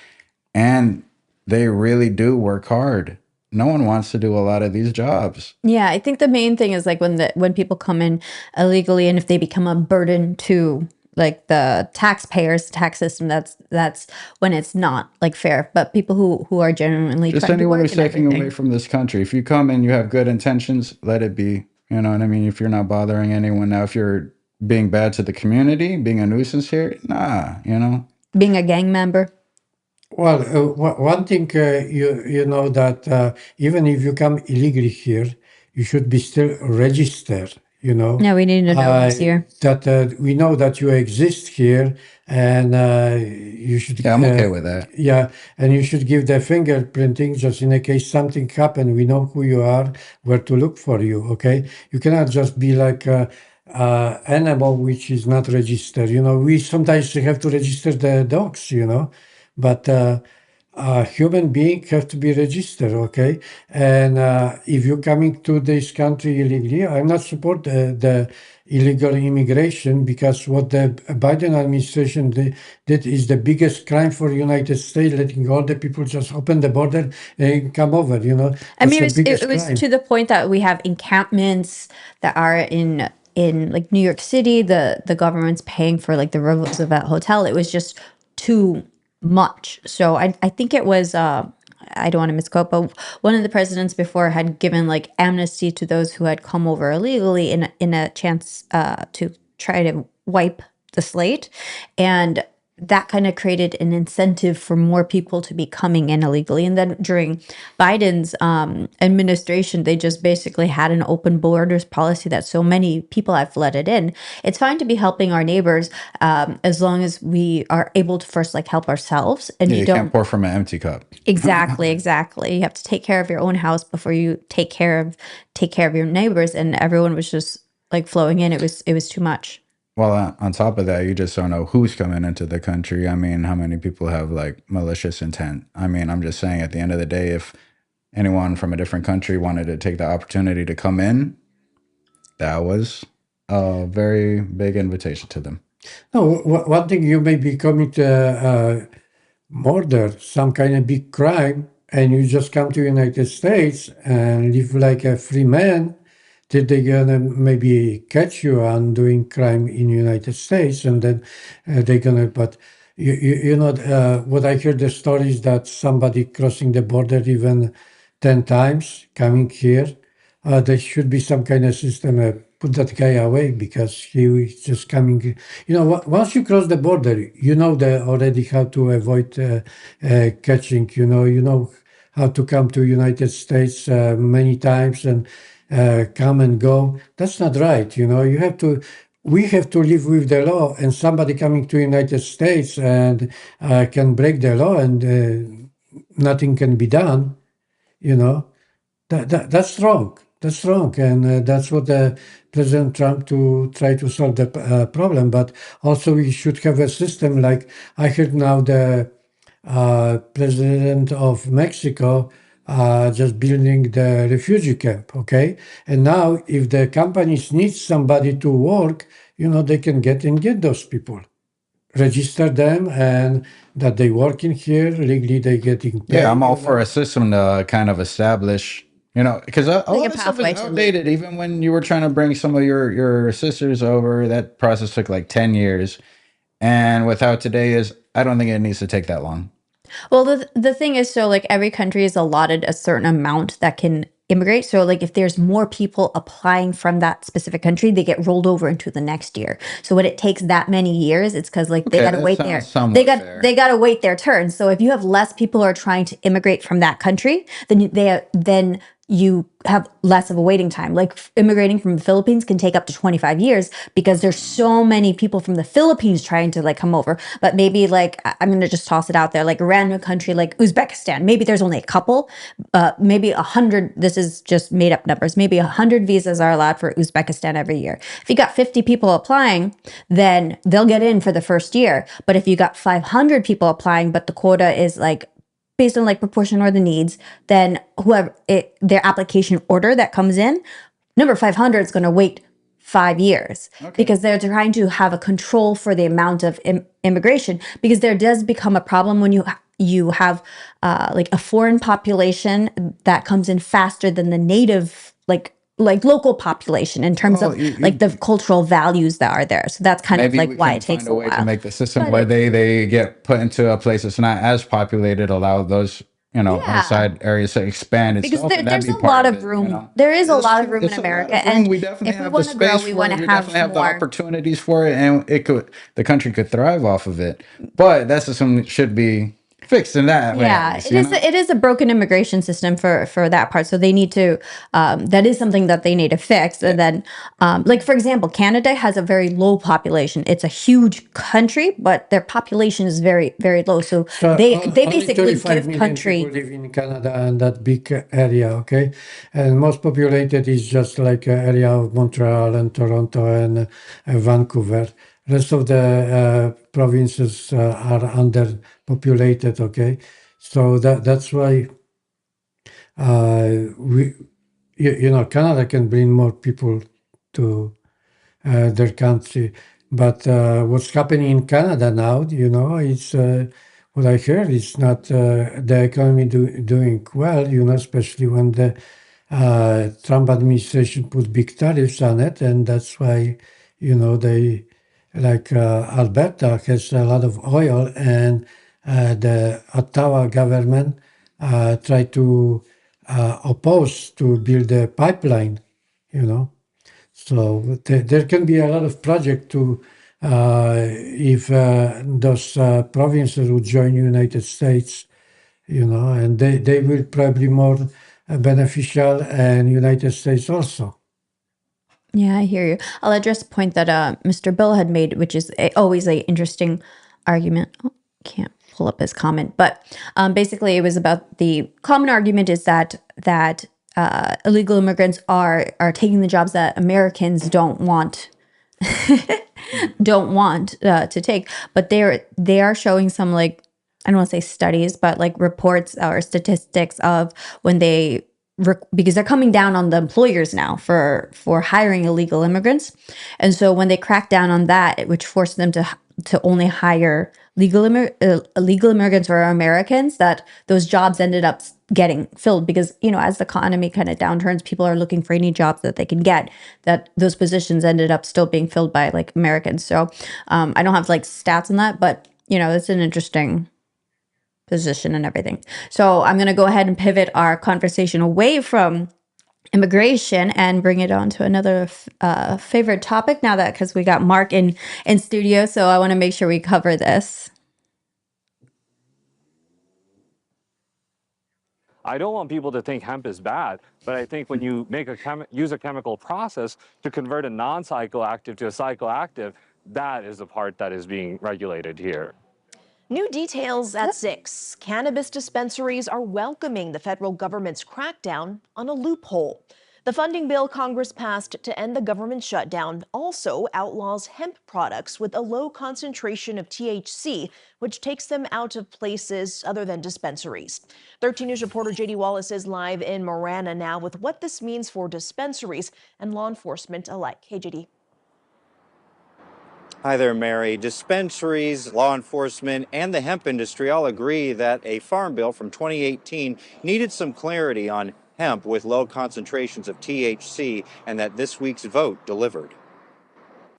And they really do work hard. No one wants to do a lot of these jobs. Yeah, I think the main thing is when people come in illegally and if they become a burden to the taxpayers, tax system, that's when it's not fair. But people who are genuinely just anyone who's taking away from this country. If you come and you have good intentions, let it be. You know what I mean? If you're not bothering anyone. Now, if you're being bad to the community, being a nuisance here, nah, being a gang member. Well, one thing you know that even if you come illegally here, you should be still registered. Yeah, we need to know this here. That we know that you exist here, and you should. Yeah, I'm okay with that. Yeah, and you should give the fingerprinting just in case something happen. We know who you are, where to look for you. Okay, you cannot just be like animal which is not registered. We sometimes have to register the dogs. But human being have to be registered, okay? And if you're coming to this country illegally, I'm not support the illegal immigration, because what the Biden administration did is the biggest crime for United States, letting all the people just open the border and come over. You know, I that's mean, the it biggest was crime. to the point that we have encampments that are in like New York City. The government's paying for like the Roosevelt Hotel. It was just too much. So I think it was I don't want to misquote, but one of the presidents before had given like amnesty to those who had come over illegally in a chance to try to wipe the slate, and that kind of created an incentive for more people to be coming in illegally. And then during Biden's administration, they just basically had an open borders policy that so many people have flooded in. It's fine to be helping our neighbors as long as we are able to first like help ourselves and Yeah, you you can't don't. pour from an empty cup. Exactly. You have to take care of your own house before you take care of your neighbors. And everyone was just like flowing in. It was too much. Well, on top of that, you just don't know who's coming into the country. I mean, how many people have like malicious intent? I mean, I'm just saying at the end of the day, if anyone from a different country wanted to take the opportunity to come in, that was a very big invitation to them. No, one thing, you may be commit murder, some kind of big crime, and you just come to United States and live like a free man, that they're gonna maybe catch you on doing crime in United States, and then they're gonna. But you know what I heard the stories that somebody crossing the border even 10 times coming here. There should be some kind of system. Put that guy away, because he is just coming. You know, once you cross the border, you know already how to avoid catching. You know how to come to United States many times and come and go. That's not right. You know, you have to. We have to live with the law, and somebody coming to United States and can break the law, and nothing can be done. You know, that's wrong. That's wrong, and that's what President Trump to try to solve the problem. But also, we should have a system like I heard now the president of Mexico just building the refugee camp. Okay, and now if the companies need somebody to work, you know, they can get those people, register them, and that they working here legally, they getting paid. Yeah, I'm all you for know. a system to kind of establish, you know, because a Like a lot of stuff is pathway to leave. outdated. Even when you were trying to bring some of your sisters over, that process took like 10 years. And with how today is, I don't think it needs to take that long. Well, the thing is, so like every country is allotted a certain amount that can immigrate. So like if there's more people applying from that specific country, they get rolled over into the next year. So when it takes that many years, it's because like they Okay, gotta that wait sounds there. somewhat fair. They gotta wait their turn. So if you have less people who are trying to immigrate from that country, then you have less of a waiting time. Like immigrating from the Philippines can take up to 25 years because there's so many people from the Philippines trying to like come over. But maybe like I'm gonna just toss it out there, like a random country like Uzbekistan. Maybe there's only a couple, maybe 100. This is just made up numbers. Maybe 100 visas are allowed for Uzbekistan every year. If you got 50 people applying, then they'll get in for the first year. But if you got 500 people applying, but the quota is like based on like proportion or the needs, then their application order that comes in, number 500 is going to wait 5 years because they're trying to have a control for the amount of immigration, because there does become a problem when you have like a foreign population that comes in faster than the native like local population in terms Well, of like the cultural values that are there. So that's kind of maybe like we why can it takes find a a way to while. make the system But where they get put into a place that's not as populated, allow those, you know, yeah. outside areas to expand Because itself, and that'd there's be a lot part of of it, you room. know. There is a It's lot of true. room in It's a lot America, of room. and We definitely if we have the want to grow, space we for want it. to We definitely have have the more. opportunities for it, and the country could thrive off of it. But that's just something that should be fixed in that way, at Yeah, least, you know. it is a broken immigration system for that part. So they need to that is something that they need to fix. And then like for example, Canada has a very low population. It's a huge country, but their population is very very low. So they Only basically 35 give million people country. live in Canada and that big area, okay? And most populated is just like area of Montreal and Toronto and Vancouver. Rest of the provinces are underpopulated, okay? So that's why Canada can bring more people to their country. But what's happening in Canada now, it's what I heard. It's not the economy doing well, especially when the Trump administration put big tariffs on it, and that's why, they like Alberta has a lot of oil, and the Ottawa government tried to oppose to build a pipeline, So there can be a lot of project to if those provinces would join United States, and they will probably more beneficial and United States also. Yeah, I hear you. I'll address a point that Mr. Bill had made, which is always a interesting argument. Oh, can't pull up his comment, but basically, it was about the common argument is that illegal immigrants are taking the jobs that Americans don't want to take, but they are showing some, like, I don't want to say studies, but like reports or statistics of when they because they're coming down on the employers now for hiring illegal immigrants, and so when they crack down on that, which forced them to only hire legal immigrants or Americans, that those jobs ended up getting filled because, as the economy kind of downturns, people are looking for any jobs that they can get, that those positions ended up still being filled by like Americans. So I don't have like stats on that, but it's an interesting position and everything. So I'm going to go ahead and pivot our conversation away from immigration and bring it on to another favorite topic now, that because we got Mark in studio, so I want to make sure we cover this. I don't want people to think hemp is bad, but I think when you make use a chemical process to convert a non-psychoactive to a psychoactive, that is the part that is being regulated here. New details at 6. Cannabis dispensaries are welcoming the federal government's crackdown on a loophole. The funding bill Congress passed to end the government shutdown also outlaws hemp products with a low concentration of THC, which takes them out of places other than dispensaries. 13 News reporter JD Wallace is live in Marana now with what this means for dispensaries and law enforcement alike. Hey, JD. Hi there, Mary. Dispensaries, law enforcement, and the hemp industry all agree that a farm bill from 2018 needed some clarity on hemp with low concentrations of THC, and that this week's vote delivered.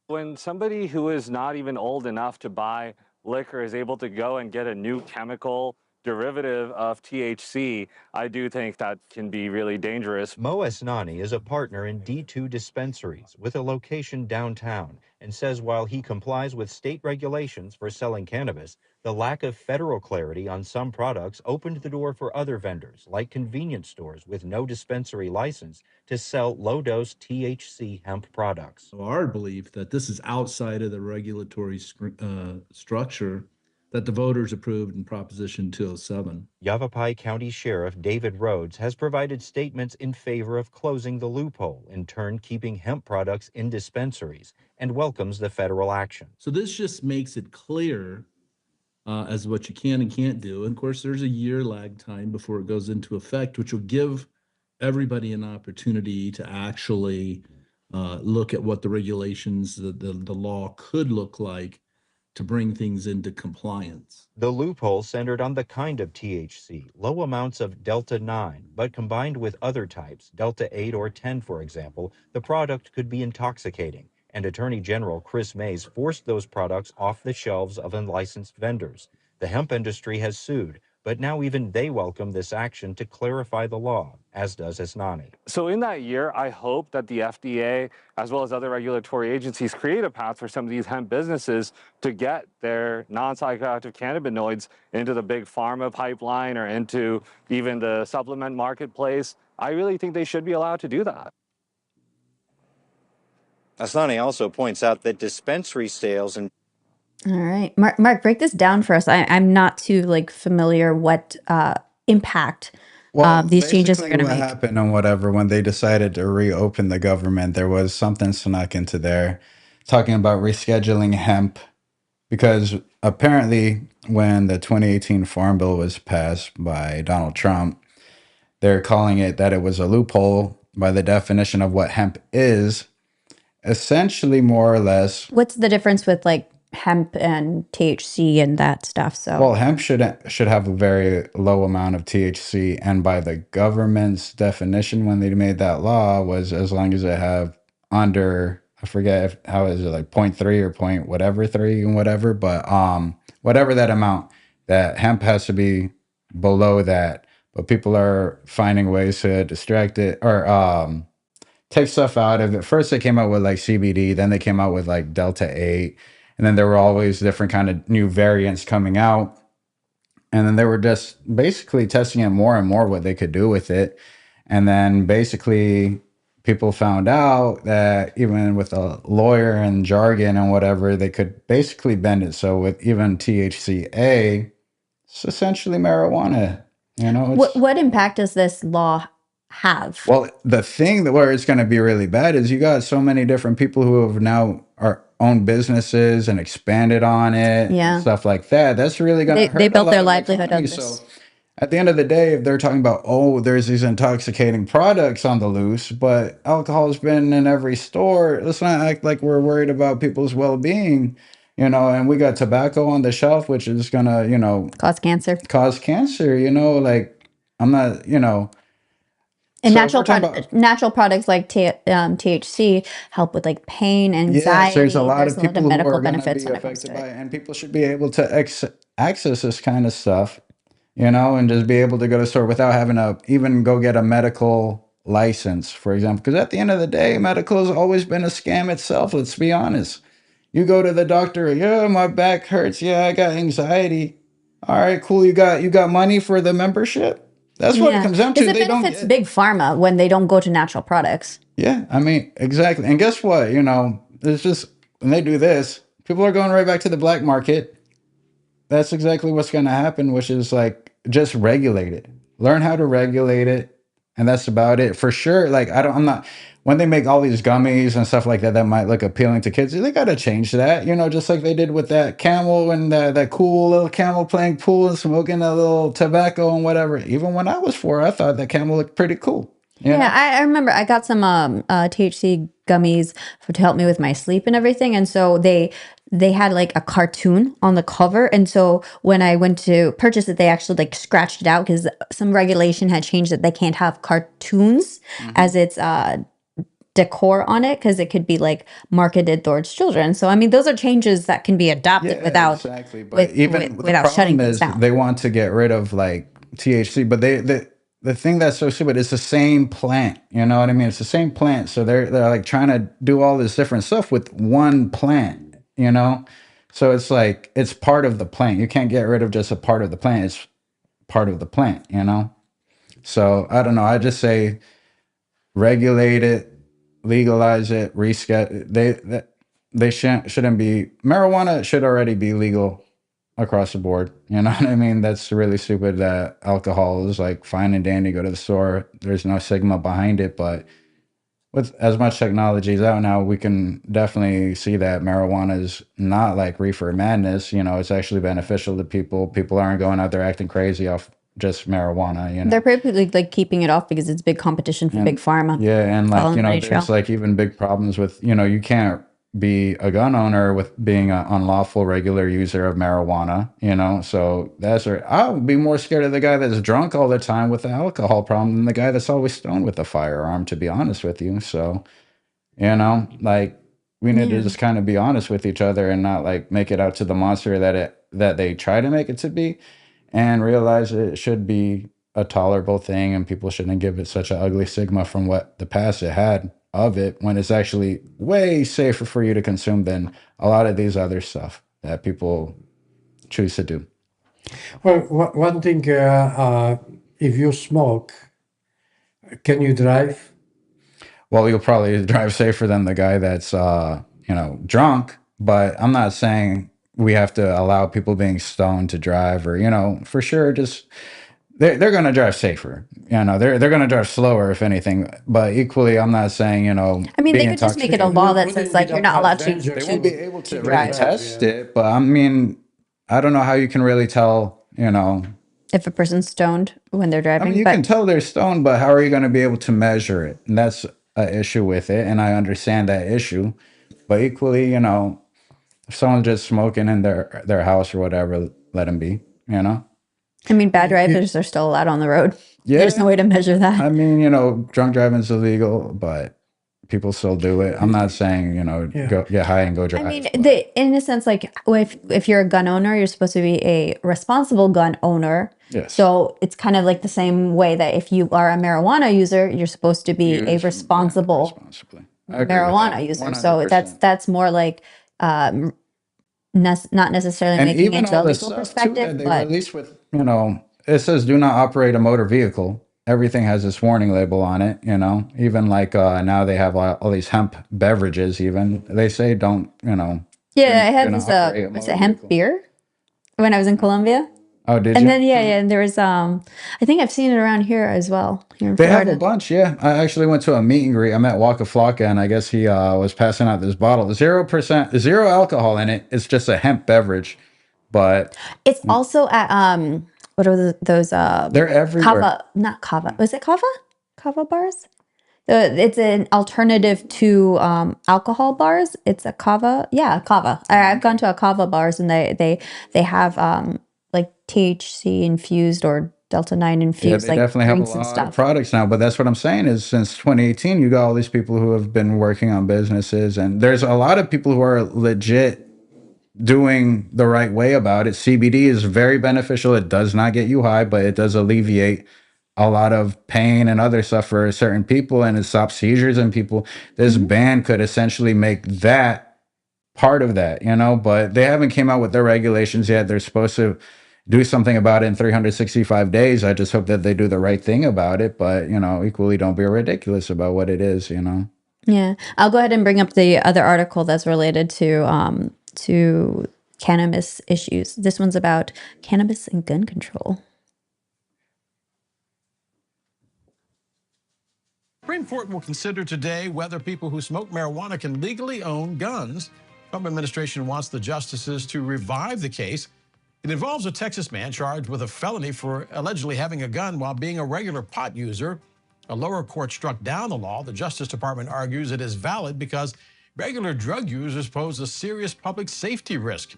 When somebody who is not even old enough to buy liquor is able to go and get a new chemical derivative of THC, I do think that can be really dangerous. Mo Esnani is a partner in D2 dispensaries with a location downtown and says while he complies with state regulations for selling cannabis, the lack of federal clarity on some products opened the door for other vendors, like convenience stores with no dispensary license, to sell low-dose THC hemp products. Our belief that this is outside of the regulatory structure that the voters approved in Proposition 207. Yavapai County Sheriff David Rhodes has provided statements in favor of closing the loophole, in turn keeping hemp products in dispensaries, and welcomes the federal action. So this just makes it clear as what you can and can't do. And of course, there's a year lag time before it goes into effect, which will give everybody an opportunity to actually look at what the regulations, the law could look like to bring things into compliance. The loophole centered on the kind of THC, low amounts of Delta-9, but combined with other types, Delta-8 or 10, for example, the product could be intoxicating. And Attorney General Chris Mays forced those products off the shelves of unlicensed vendors. The hemp industry has sued, but now even they welcome this action to clarify the law, as does Esnani. So in that year, I hope that the FDA, as well as other regulatory agencies, create a path for some of these hemp businesses to get their non-psychoactive cannabinoids into the big pharma pipeline or into even the supplement marketplace. I really think they should be allowed to do that. Esnani also points out that dispensary sales and All right, Mark, break this down for us. I'm not too familiar what impact these changes are going to make. What happened and whatever, when they decided to reopen the government, there was something snuck into there talking about rescheduling hemp, because apparently when the 2018 Farm Bill was passed by Donald Trump, they're calling it that it was a loophole by the definition of what hemp is. Essentially, more or less, What's the difference with like hemp and THC and that stuff? So well, hemp should have a very low amount of THC, and by the government's definition, when they made that law, was as long as it have under, I forget how is it, like 0.3 or point whatever 3 and whatever, but whatever that amount, that hemp has to be below that. But people are finding ways to distract it or take stuff out of it. First, they came out with like CBD, then they came out with like Delta 8, and then there were always different kind of new variants coming out. And then they were just basically testing it more and more what they could do with it. And then basically people found out that even with a lawyer and jargon and whatever, they could basically bend it. So with even THCA, it's essentially marijuana. You know, what impact does this law have? Well, the thing that where it's going to be really bad is you got so many different people who have now are own businesses and expanded on it, Yeah. and stuff like that. That's really going to hurt. They built a lot their of livelihood on economy. this. So at the end of the day, if they're talking about, oh, there's these intoxicating products on the loose, but alcohol's been in every store. Let's not act like we're worried about people's well-being, you know, and we got tobacco on the shelf, which is going to, you know, Cause cancer, you know, like I'm not, you know. And So natural products like THC help with like pain, anxiety. Yes, there's a lot of There's people who medical are going to benefits be when it comes affected to by it. it, and people should be able to access this kind of stuff, you know, and just be able to go to the store without having to even go get a medical license, for example. Because at the end of the day, medical has always been a scam itself. Let's be honest. You go to the doctor, yeah, my back hurts. Yeah, I got anxiety. All right, cool. You got money for the membership. That's what it comes down to. Because it benefits big pharma when they don't go to natural products. Yeah, I mean, exactly. And guess what? You know, it's just when they do this, people are going right back to the black market. That's exactly what's going to happen, which is like just regulate it. Learn how to regulate it, and that's about it. For sure, like I'm not when they make all these gummies and stuff like that that might look appealing to kids, they got to change that, you know, just like they did with that camel and that cool little camel playing pool and smoking a little tobacco and whatever. Even when I was 4, I thought that camel looked pretty cool. You know? I remember I got some THC gummies to help me with my sleep and everything, and so they had like a cartoon on the cover, and so when I went to purchase it, they actually like scratched it out because some regulation had changed that they can't have cartoons as its decor on it because it could be like marketed towards children. So I mean, those are changes that can be adopted without exactly. But without shutting things down. They want to get rid of like THC, but the thing that's so stupid is the same plant. You know what I mean? It's the same plant. So they're like trying to do all this different stuff with one plant, you know? So it's like it's part of the plant. You can't get rid of just a part of the plant. It's part of the plant, you know? So I don't know. I just say regulate it, legalize it, they shouldn't be, marijuana should already be legal across the board. You know what I mean? That's really stupid that alcohol is like fine and dandy, go to the store. There's no stigma behind it. But with as much technology is out now, we can definitely see that marijuana is not like reefer madness. You know, it's actually beneficial to people. People aren't going out there acting crazy off just marijuana, you know. They're probably like keeping it off because it's big competition for big pharma. Yeah, and like, you know, there's like even big problems with, you know, you can't be a gun owner with being an unlawful regular user of marijuana, you know. So I would be more scared of the guy that's drunk all the time with the alcohol problem than the guy that's always stoned with a firearm, to be honest with you. So, you know, like we need to just kind of be honest with each other and not like make it out to the monster that they try to make it to be, and realize it should be a tolerable thing and people shouldn't give it such an ugly stigma from what the past it had of it, when it's actually way safer for you to consume than a lot of these other stuff that people choose to do. Well, one thing, if you smoke, can you drive? Well, you'll probably drive safer than the guy that's, you know, drunk, but I'm not saying we have to allow people being stoned to drive, or, you know, for sure, just they're going to drive safer. You know, they're going to drive slower, if anything. But equally, I'm not saying, you know, I mean, they could just make it a law that says like you're not allowed to. They won't be able to really test it, but I mean, I don't know how you can really tell, if a person's stoned when they're I driving. mean, you can tell they're stoned, but how are you going to be able to measure it? And that's an issue with it. And I understand that issue. But equally, if someone's just smoking in their house or whatever, let them be, I mean, bad drivers are still allowed on the road. Yeah. There's no way to measure that. I mean, drunk driving is illegal, but people still do it. I'm not saying, go get high and go drive. I mean, in a sense, like if you're a gun owner, you're supposed to be a responsible gun owner. Yes. So it's kind of like the same way that if you are a marijuana user, you're supposed to be a responsible marijuana user. So that's more like not necessarily and making even it to all a the legal stuff perspective, too that they but release with, it says do not operate a motor vehicle. Everything has this warning label on it, even like now they have all these hemp beverages, even they say don't, yeah, I had this was it hemp beer when I was in Colombia. Oh, did And you? then and there was I think I've seen it around here as well. Here in They Florida. have a bunch, yeah. I actually went to a meet and greet. I met Waka Flocka, and I guess he was passing out this bottle. 0%, zero alcohol in it. It's just a hemp beverage, but it's also at what are those they're everywhere. Kava, not Kava. Was it Kava? Kava bars? It's an alternative to alcohol bars. It's a Kava. Yeah, Kava. I've gone to a Kava bars and they have like THC infused or Delta 9 infused they like definitely have a drinks and lot of stuff. products now. But that's what I'm saying is since 2018, you got all these people who have been working on businesses, and there's a lot of people who are legit doing the right way about it. CBD is very beneficial. It does not get you high, but it does alleviate a lot of pain and other stuff for certain people, and it stops seizures in people. This ban could essentially make that part of that, but they haven't came out with their regulations yet. They're supposed to do something about it in 365 days. I just hope that they do the right thing about it, but equally don't be ridiculous about what it is. Yeah, I'll go ahead and bring up the other article that's related to cannabis issues. This one's about cannabis and gun control. Supreme Court will consider today whether people who smoke marijuana can legally own guns. Trump administration wants the justices to revive the case. It involves a Texas man charged with a felony for allegedly having a gun while being a regular pot user. A lower court struck down the law. The Justice Department argues it is valid because regular drug users pose a serious public safety risk.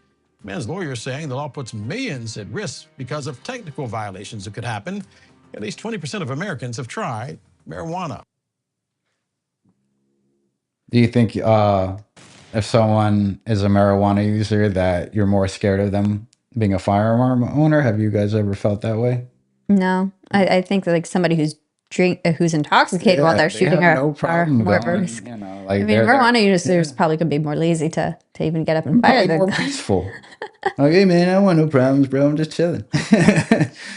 The man's lawyer is saying the law puts millions at risk because of technical violations that could happen. At least 20% of Americans have tried marijuana. Do you think if someone is a marijuana user that you're more scared of them being a firearm owner? Have you guys ever felt that way? No, I think that like somebody who's intoxicated while they're shooting are more of a risk. Like I mean, marijuana users probably could be more lazy to even get up and fire their more gun. peaceful. Like, hey man, I don't want no problems, bro. I'm just chilling.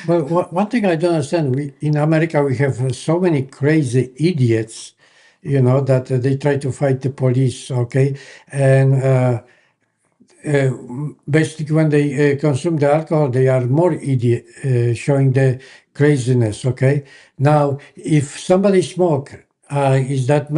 Well, one thing I don't understand, in America we have so many crazy idiots, that they try to fight the police, okay? And basically when they consume the alcohol, they are more idiot, showing the craziness, okay? Now, if somebody smoke, is that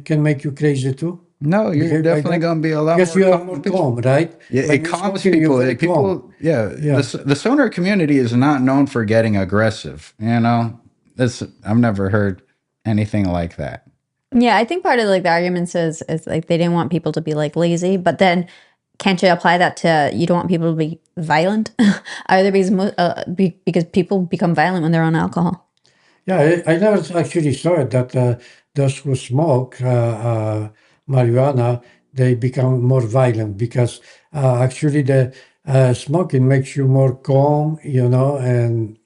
can make you crazy too? No, you're definitely going to be a lot because more you are more calm, right? Yeah, When it you're calms smoking, you're people. very People, calm. yeah. The stoner community is not known for getting aggressive. I've never heard anything like that. Yeah, I think part of like the arguments is like they didn't want people to be like lazy, but then can't you apply that to you don't want people to be violent? Either because people become violent when they're on alcohol. Yeah, I never actually saw it that those who smoke marijuana, they become more violent because actually the smoking makes you more calm, and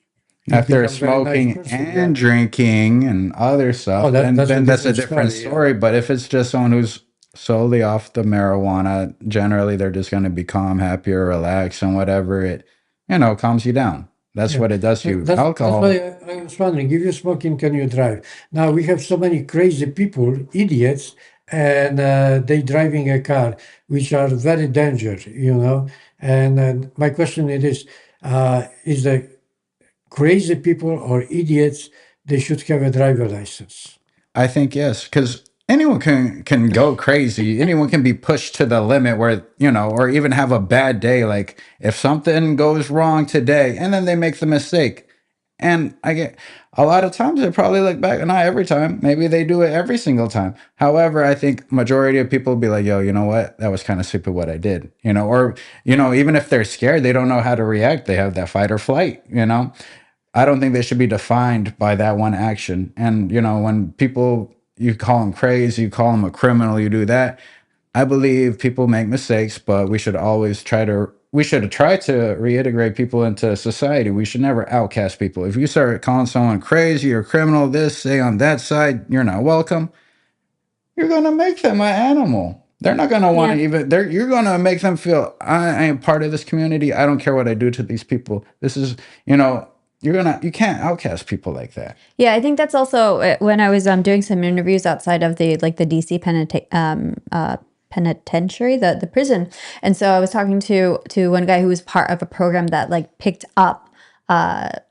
you After become very nice smoking person, and drinking and other stuff, then that's a different story. Yeah. But if it's just someone who's solely off the marijuana, generally they're just going to be calm, happier, relaxed, and whatever it, calms you down. That's what it does to you. Alcohol. That's why I was wondering, if you're smoking, can you drive? Now we have so many crazy people, idiots, and they driving a car, which are very dangerous, And my question is the crazy people or idiots, they should have a driver license? I think yes, because anyone can go crazy. Anyone can be pushed to the limit where, or even have a bad day. Like if something goes wrong today and then they make the mistake. And I get a lot of times they probably look back, not every time. Maybe they do it every single time. However, I think majority of people will be like, yo, you know what? That was kind of stupid what I did. Or, even if they're scared, they don't know how to react. They have that fight or flight, I don't think they should be defined by that one action. And, when people, you call them crazy, you call them a criminal, you do that. I believe people make mistakes, but we should try to reintegrate people into society. We should never outcast people. If you start calling someone crazy or criminal, this, say on that side, you're not welcome, you're going to make them an animal. They're not going to want to you're going to make them feel, I am part of this community. I don't care what I do to these people. This is, you can't outcast people like that. Yeah, I think that's also when I was doing some interviews outside of the DC penitentiary, the prison. And so I was talking to one guy who was part of a program that like picked up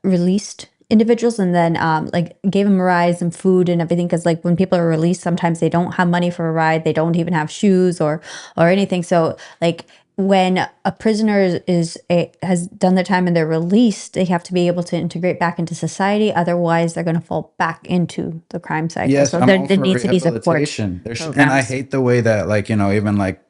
released individuals and then like gave them rides and food and everything, because like when people are released, sometimes they don't have money for a ride, they don't even have shoes or anything. So like when a prisoner has done their time and they're released, they have to be able to integrate back into society. Otherwise, they're going to fall back into the crime cycle. Yes, so I'm there all for needs to be support rehabilitation. And I hate the way that like, even like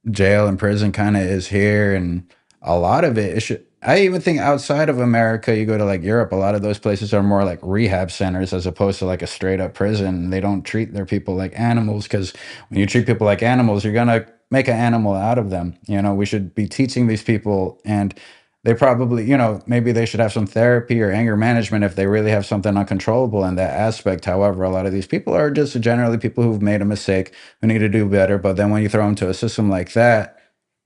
jail and prison kind of is here, and a lot of it should, I even think outside of America, you go to like Europe, a lot of those places are more like rehab centers as opposed to like a straight up prison. They don't treat their people like animals, because when you treat people like animals, you're gonna make an animal out of them. We should be teaching these people, and they probably, maybe they should have some therapy or anger management if they really have something uncontrollable in that aspect. However, a lot of these people are just generally people who've made a mistake, who need to do better. But then when you throw them to a system like that,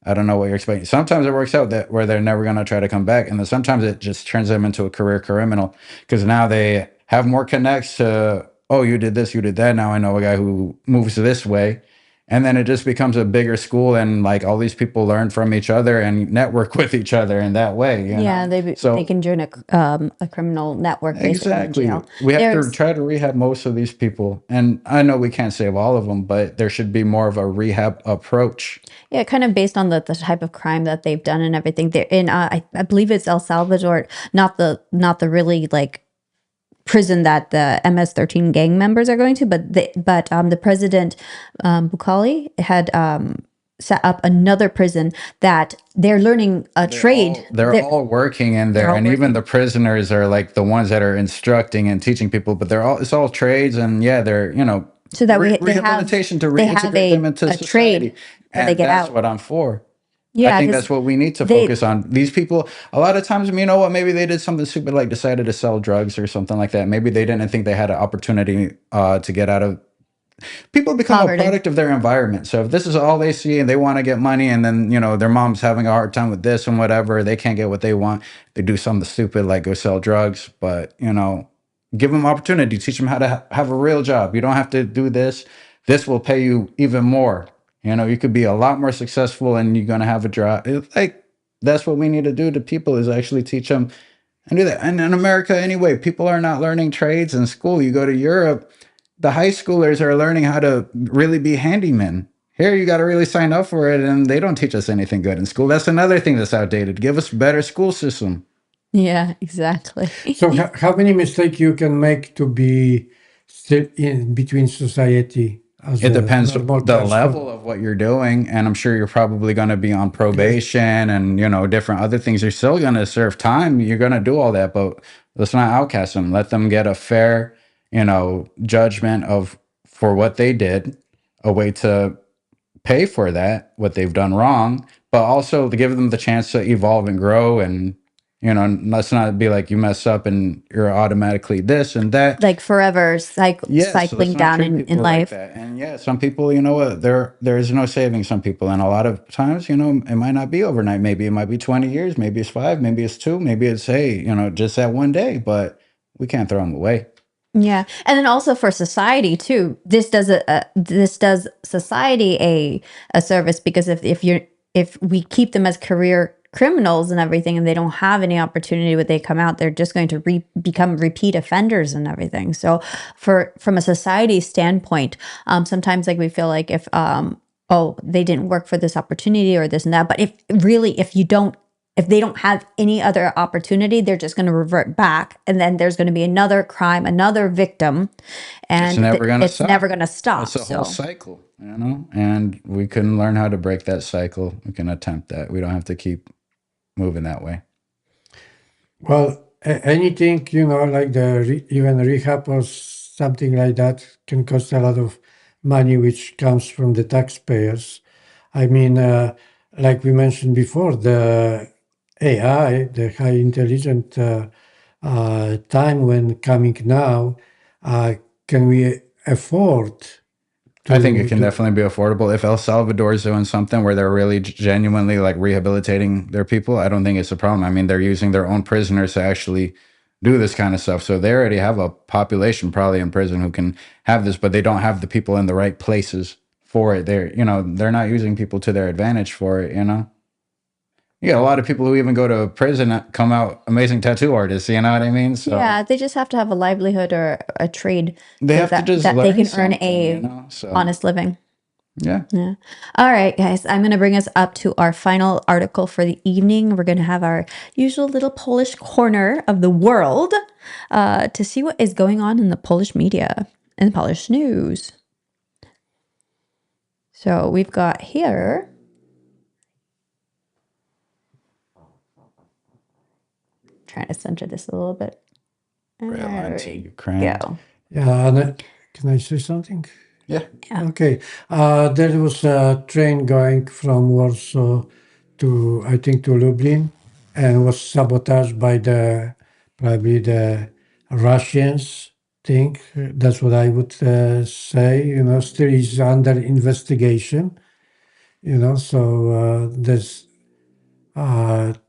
I don't know what you're expecting. Sometimes it works out that where they're never going to try to come back. And then sometimes it just turns them into a career criminal, because now they have more connects to, oh, you did this, you did that. Now I know a guy who moves this way. And then it just becomes a bigger school, and like all these people learn from each other and network with each other in that way. They can join a criminal network basically. Exactly. In jail. We have to try to rehab most of these people. And I know we can't save all of them, but there should be more of a rehab approach. Yeah, kind of based on the type of crime that they've done and everything. They're in I believe it's El Salvador, not the really like prison that the MS-13 gang members are going to, but the president Bukali had set up another prison that they're learning a trade. They're all working in there, and even the prisoners are like the ones that are instructing and teaching people. But it's all trades, and they're so that rehabilitation to reintegrate them into society. And they get that's out. what I'm for. Yeah, I think that's what we need to focus on. These people, a lot of times, you know what, maybe they did something stupid, like decided to sell drugs or something like that. Maybe they didn't think they had an opportunity to get out of. People become poverty. A product of their environment. So if this is all they see and they want to get money, and then, their mom's having a hard time with this and whatever, they can't get what they want, they do something stupid like go sell drugs. But, give them opportunity, teach them how to have a real job. You don't have to do this. This will pay you even more. You could be a lot more successful, and you're going to have a job. That's what we need to do to people, is actually teach them and do that. And in America, anyway, people are not learning trades in school. You go to Europe, the high schoolers are learning how to really be handymen. Here, you got to really sign up for it, and they don't teach us anything good in school. That's another thing that's outdated. Give us a better school system. Yeah, exactly. So how many mistakes you can make to be still in between society? It depends on the level of what you're doing, and I'm sure you're probably going to be on probation and different other things. You're still going to serve time. You're going to do all that, but let's not outcast them. Let them get a fair, judgment for what they did, a way to pay for that, what they've done wrong, but also to give them the chance to evolve and grow. And let's not be like, you mess up and you're automatically this and that, like forever cycling down in life. Like and some people, what, there is no saving some people, and a lot of times, it might not be overnight. Maybe it might be 20 years, maybe it's 5, maybe it's 2, maybe it's just that one day, but we can't throw them away. Yeah, and then also for society too. This does society a service, because if we keep them as career criminals and everything, and they don't have any opportunity when they come out. They're just going to become repeat offenders and everything. So from a society standpoint, sometimes like we feel like if they didn't work for this opportunity or this and that, but if they don't have any other opportunity, they're just going to revert back, and then there's going to be another crime, another victim, and it's never going to stop. It's a whole cycle, and we can learn how to break that cycle. We can attempt that. We don't have to keep moving that way. Well, anything, like even rehab or something like that can cost a lot of money, which comes from the taxpayers. I mean, like we mentioned before, the AI, the high intelligent time when coming now, can we afford I think it can definitely be affordable. If El Salvador is doing something where they're really genuinely like rehabilitating their people, I don't think it's a problem. I mean, they're using their own prisoners to actually do this kind of stuff. So they already have a population probably in prison who can have this, but they don't have the people in the right places for it. They're not using people to their advantage for it, You got a lot of people who even go to prison come out amazing tattoo artists, you know what I mean? So yeah, they just have to have a livelihood or a trade they have to just that learn they can earn a honest living. Yeah. All right, guys, I'm going to bring us up to our final article for the evening. We're going to have our usual little Polish corner of the world to see what is going on in the Polish media and Polish news. So we've got here. Trying to center this a little bit. There we go. Yeah, can I say something? Yeah. Okay. There was a train going from Warsaw to, I think, to Lublin, and was sabotaged by probably the Russians. Think that's what I would say. Still is under investigation. So this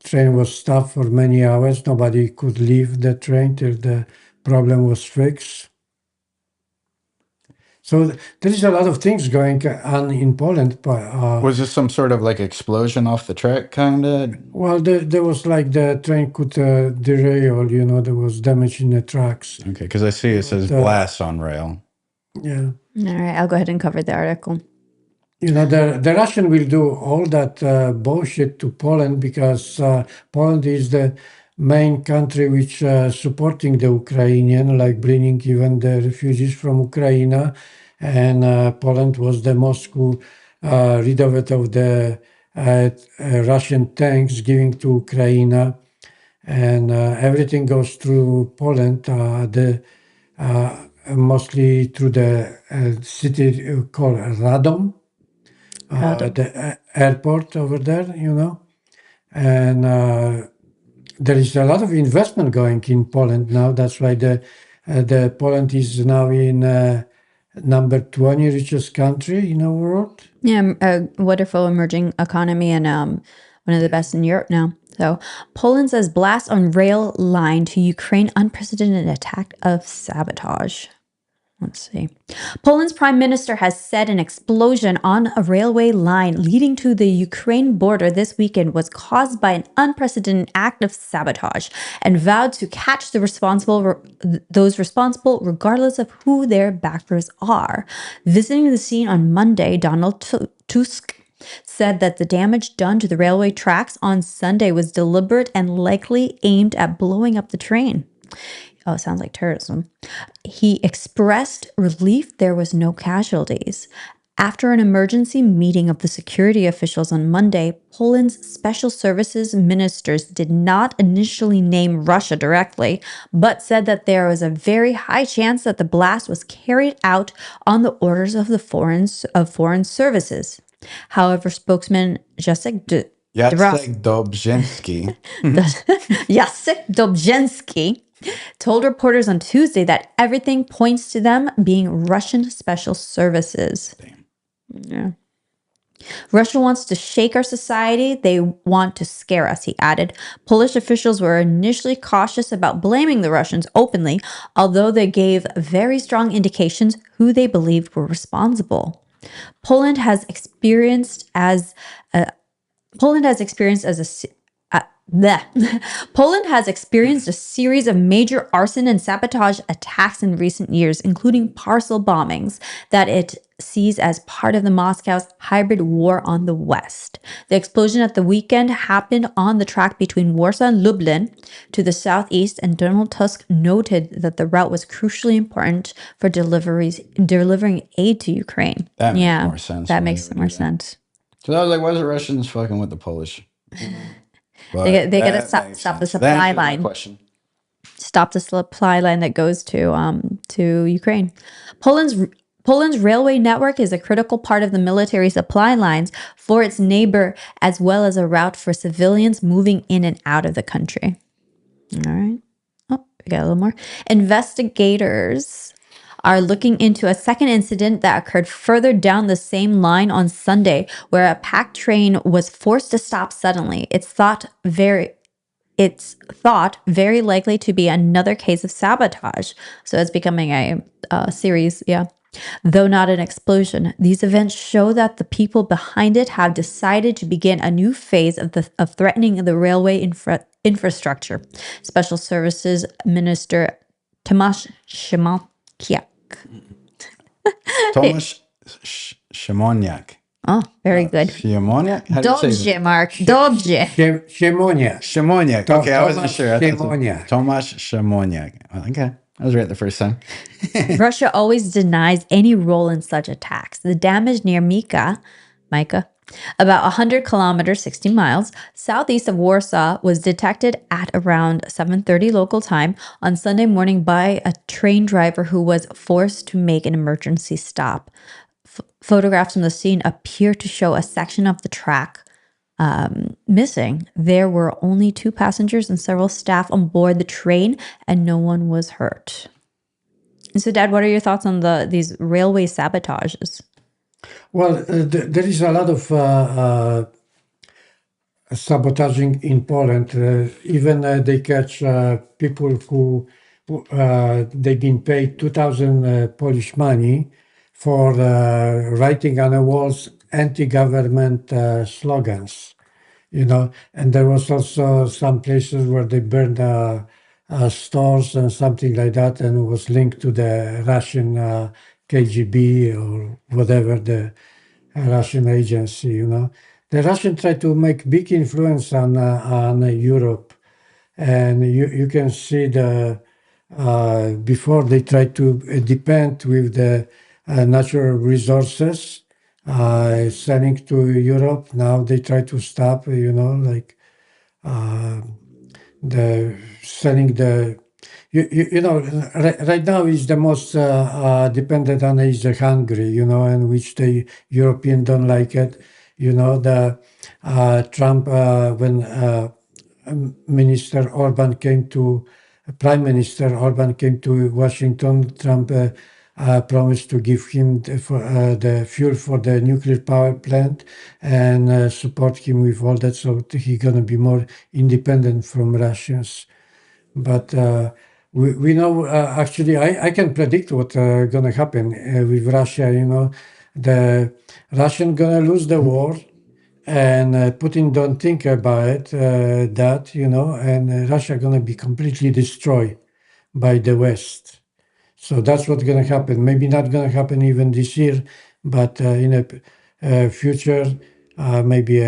train was stopped for many hours. Nobody could leave the train till the problem was fixed. So there is a lot of things going on in Poland. Was this some sort of like explosion off the track, kind of? Well, there was like the train could derail. There was damage in the tracks. Okay, because I see it says blast on rail. Yeah. All right, I'll go ahead and cover the article. The Russian will do all that bullshit to Poland because Poland is the main country which supporting the Ukrainian, like bringing even the refugees from Ukraine, and Poland was the Moscow rid of it of the Russian tanks giving to Ukraine, and everything goes through Poland. Mostly through the city called Radom. The airport over there, and there is a lot of investment going in Poland now. That's why the Poland is now in number 20 richest country in the world. Yeah, a wonderful emerging economy and one of the best in Europe now. So Poland says blast on rail line to Ukraine, unprecedented attack of sabotage. Let's see. Poland's prime minister has said an explosion on a railway line leading to the Ukraine border this weekend was caused by an unprecedented act of sabotage and vowed to catch those responsible regardless of who their backers are. Visiting the scene on Monday, Donald Tusk said that the damage done to the railway tracks on Sunday was deliberate and likely aimed at blowing up the train. Oh, it sounds like terrorism. He expressed relief there was no casualties. After an emergency meeting of the security officials on Monday, Poland's special services ministers did not initially name Russia directly, but said that there was a very high chance that the blast was carried out on the orders of the foreign services. However, spokesman Jacek Dobrzynski. Jacek Dobrzynski told reporters on Tuesday that everything points to them being Russian special services. Yeah. Russia wants to shake our society. They want to scare us, he added. Polish officials were initially cautious about blaming the Russians openly, although they gave very strong indications who they believed were responsible. Poland has experienced as a Bleh. Poland has experienced a series of major arson and sabotage attacks in recent years, including parcel bombings that it sees as part of the Moscow's hybrid war on the West. The explosion at the weekend happened on the track between Warsaw and Lublin to the southeast, and Donald Tusk noted that the route was crucially important for delivering aid to Ukraine. That makes more sense. That makes more sense. So I was like, why is the Russians fucking with the Polish? They got to stop the supply line. Stop the supply line that goes to Ukraine. Poland's railway network is a critical part of the military supply lines for its neighbor, as well as a route for civilians moving in and out of the country. All right. Oh, we got a little more. Investigators are looking into a second incident that occurred further down the same line on Sunday, where a packed train was forced to stop suddenly. It's thought very likely to be another case of sabotage. So it's becoming a series, yeah. Though not an explosion, these events show that the people behind it have decided to begin a new phase of threatening the railway infrastructure. Special Services Minister Tomasz Szymoniak. Tomasz Szymoniak. Oh, very good. Szymoniak? Dobrze, Mark. Dobrze. Szymoniak. Szymoniak. Okay, I wasn't sure. Szymoniak. Tomasz Szymoniak. Okay, I was right the first time. Russia always denies any role in such attacks. The damage near Micah, about 100 kilometers, 60 miles, southeast of Warsaw, was detected at around 7:30 local time on Sunday morning by a train driver who was forced to make an emergency stop. Photographs from the scene appear to show a section of the track missing. There were only 2 passengers and several staff on board the train, and no one was hurt. So, Dad, what are your thoughts on these railway sabotages? Well, there is a lot of sabotaging in Poland. Even they catch people who they've been paid 2,000 Polish money for writing on the walls anti-government slogans, and there was also some places where they burned stores and something like that, and it was linked to the Russian KGB or whatever, the Russian agency. The Russian tried to make big influence on Europe, and you can see before they tried to depend with the natural resources selling to Europe. Now they try to stop, like the selling the. Right now is the most dependent on is the Hungary, and which the European don't like it. The Trump when Prime Minister Orban came to Washington, Trump promised to give him the fuel for the nuclear power plant and support him with all that, so he's going to be more independent from Russians. But we know, actually, I can predict what's going to happen with Russia. The Russian going to lose the war, and Putin don't think about it, and Russia going to be completely destroyed by the West. So that's what's going to happen. Maybe not going to happen even this year, but in a future, maybe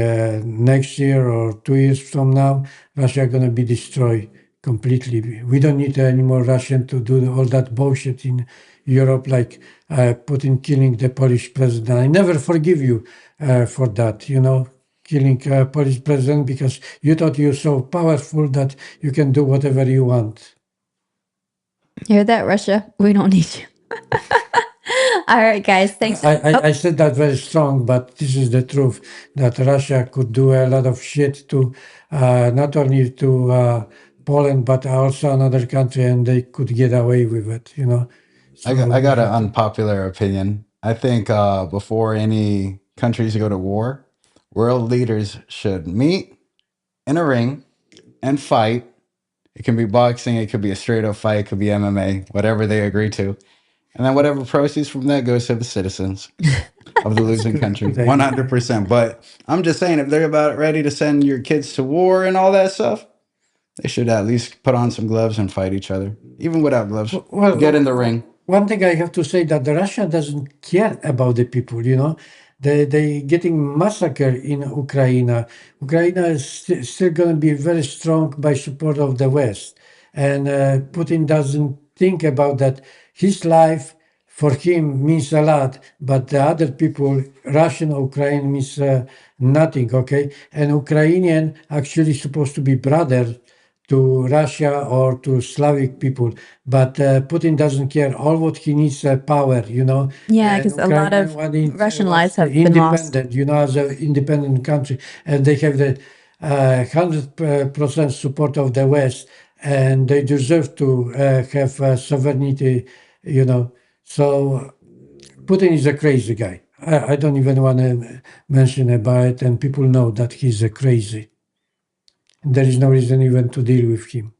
next year or 2 years from now, Russia going to be destroyed completely. We don't need any more Russian to do all that bullshit in Europe, like Putin killing the Polish president. I never forgive you for that, killing Polish president because you thought you're so powerful that you can do whatever you want. Hear that, Russia? We don't need you. All right, guys. Thanks. I said that very strong, but this is the truth, that Russia could do a lot of shit to not only to Poland, but also another country, and they could get away with it, So I got an unpopular opinion. I think before any countries go to war, world leaders should meet in a ring and fight. It can be boxing, it could be a straight up fight, it could be MMA, whatever they agree to. And then whatever proceeds from that goes to the citizens of the losing country. 100%. But I'm just saying, if they're about ready to send your kids to war and all that stuff, they should at least put on some gloves and fight each other. Even without gloves. Well, Get in the ring. One thing I have to say that the Russia doesn't care about the people, you know. They getting massacred in Ukraine. Ukraine is still going to be very strong by support of the West. And Putin doesn't think about that. His life for him means a lot, but the other people, Russian, Ukraine means nothing, okay? And Ukrainian actually supposed to be brothers to Russia or to Slavic people, but Putin doesn't care. All what he needs power, you know. Yeah, And because a lot of Russian lives have been lost. independent, you know, as an independent country, and they have the 100% support of the West, and they deserve to have sovereignty, you know. So Putin is a crazy guy. I don't even want to mention about it, and people know that he's a crazy. There is no reason even to deal with him.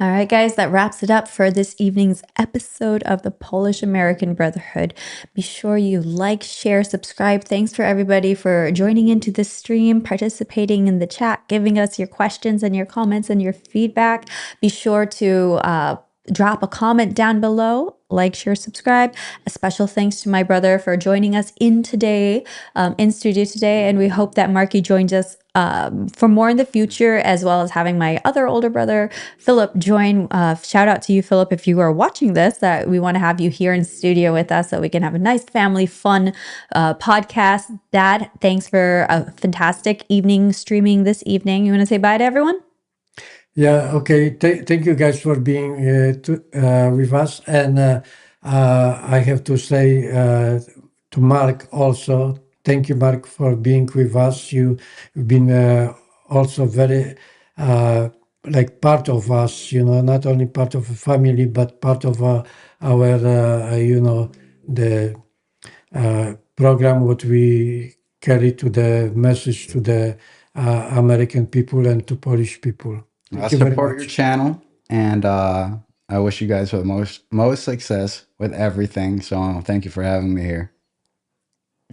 All right, guys, that wraps it up for this evening's episode of the Polish American Brotherhood. Be sure you like, share, subscribe. Thanks for everybody for joining into the stream, participating in the chat, giving us your questions and your comments and your feedback. Be sure to drop a comment down below, like, share, subscribe. A special thanks to my brother for joining us in studio today, and we hope that Marky joins us for more in the future, as well as having my other older brother, Philip, join. Shout out to you, Philip, if you are watching this, that we want to have you here in studio with us so we can have a nice family fun podcast. Dad, thanks for a fantastic evening streaming this evening. You want to say bye to everyone? Yeah, okay. Thank you guys for being with us. And I have to say to Mark also, thank you, Mark, for being with us. You've been also very like part of us, you know, not only part of a family, but part of our, you know, the program, what we carry to the message to the American people and to Polish people. I Thank you very support your much. channel, and I wish you guys the most success with everything. So thank you for having me here.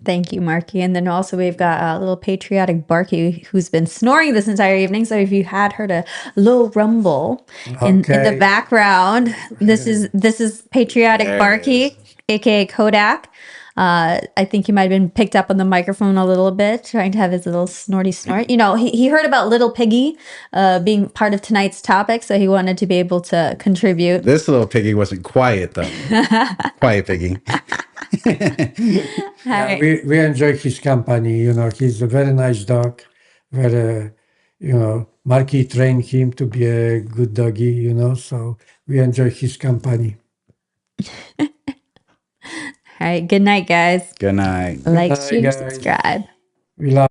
Thank you, Marky. And then also we've got a little patriotic Barky who's been snoring this entire evening. So if you had heard a little rumble in the background, this is patriotic Barky, aka Kodak. I think he might have been picked up on the microphone a little bit, trying to have his little snorty snort. You know, he heard about Little Piggy being part of tonight's topic, so he wanted to be able to contribute. This little piggy wasn't quiet, though. Quiet piggy. Yeah, we enjoy his company. You know, he's a very nice dog. Very, you know, Marky trained him to be a good doggy. You know, so we enjoy his company. All right. Good night, guys. Good night. Like, share, subscribe. We love.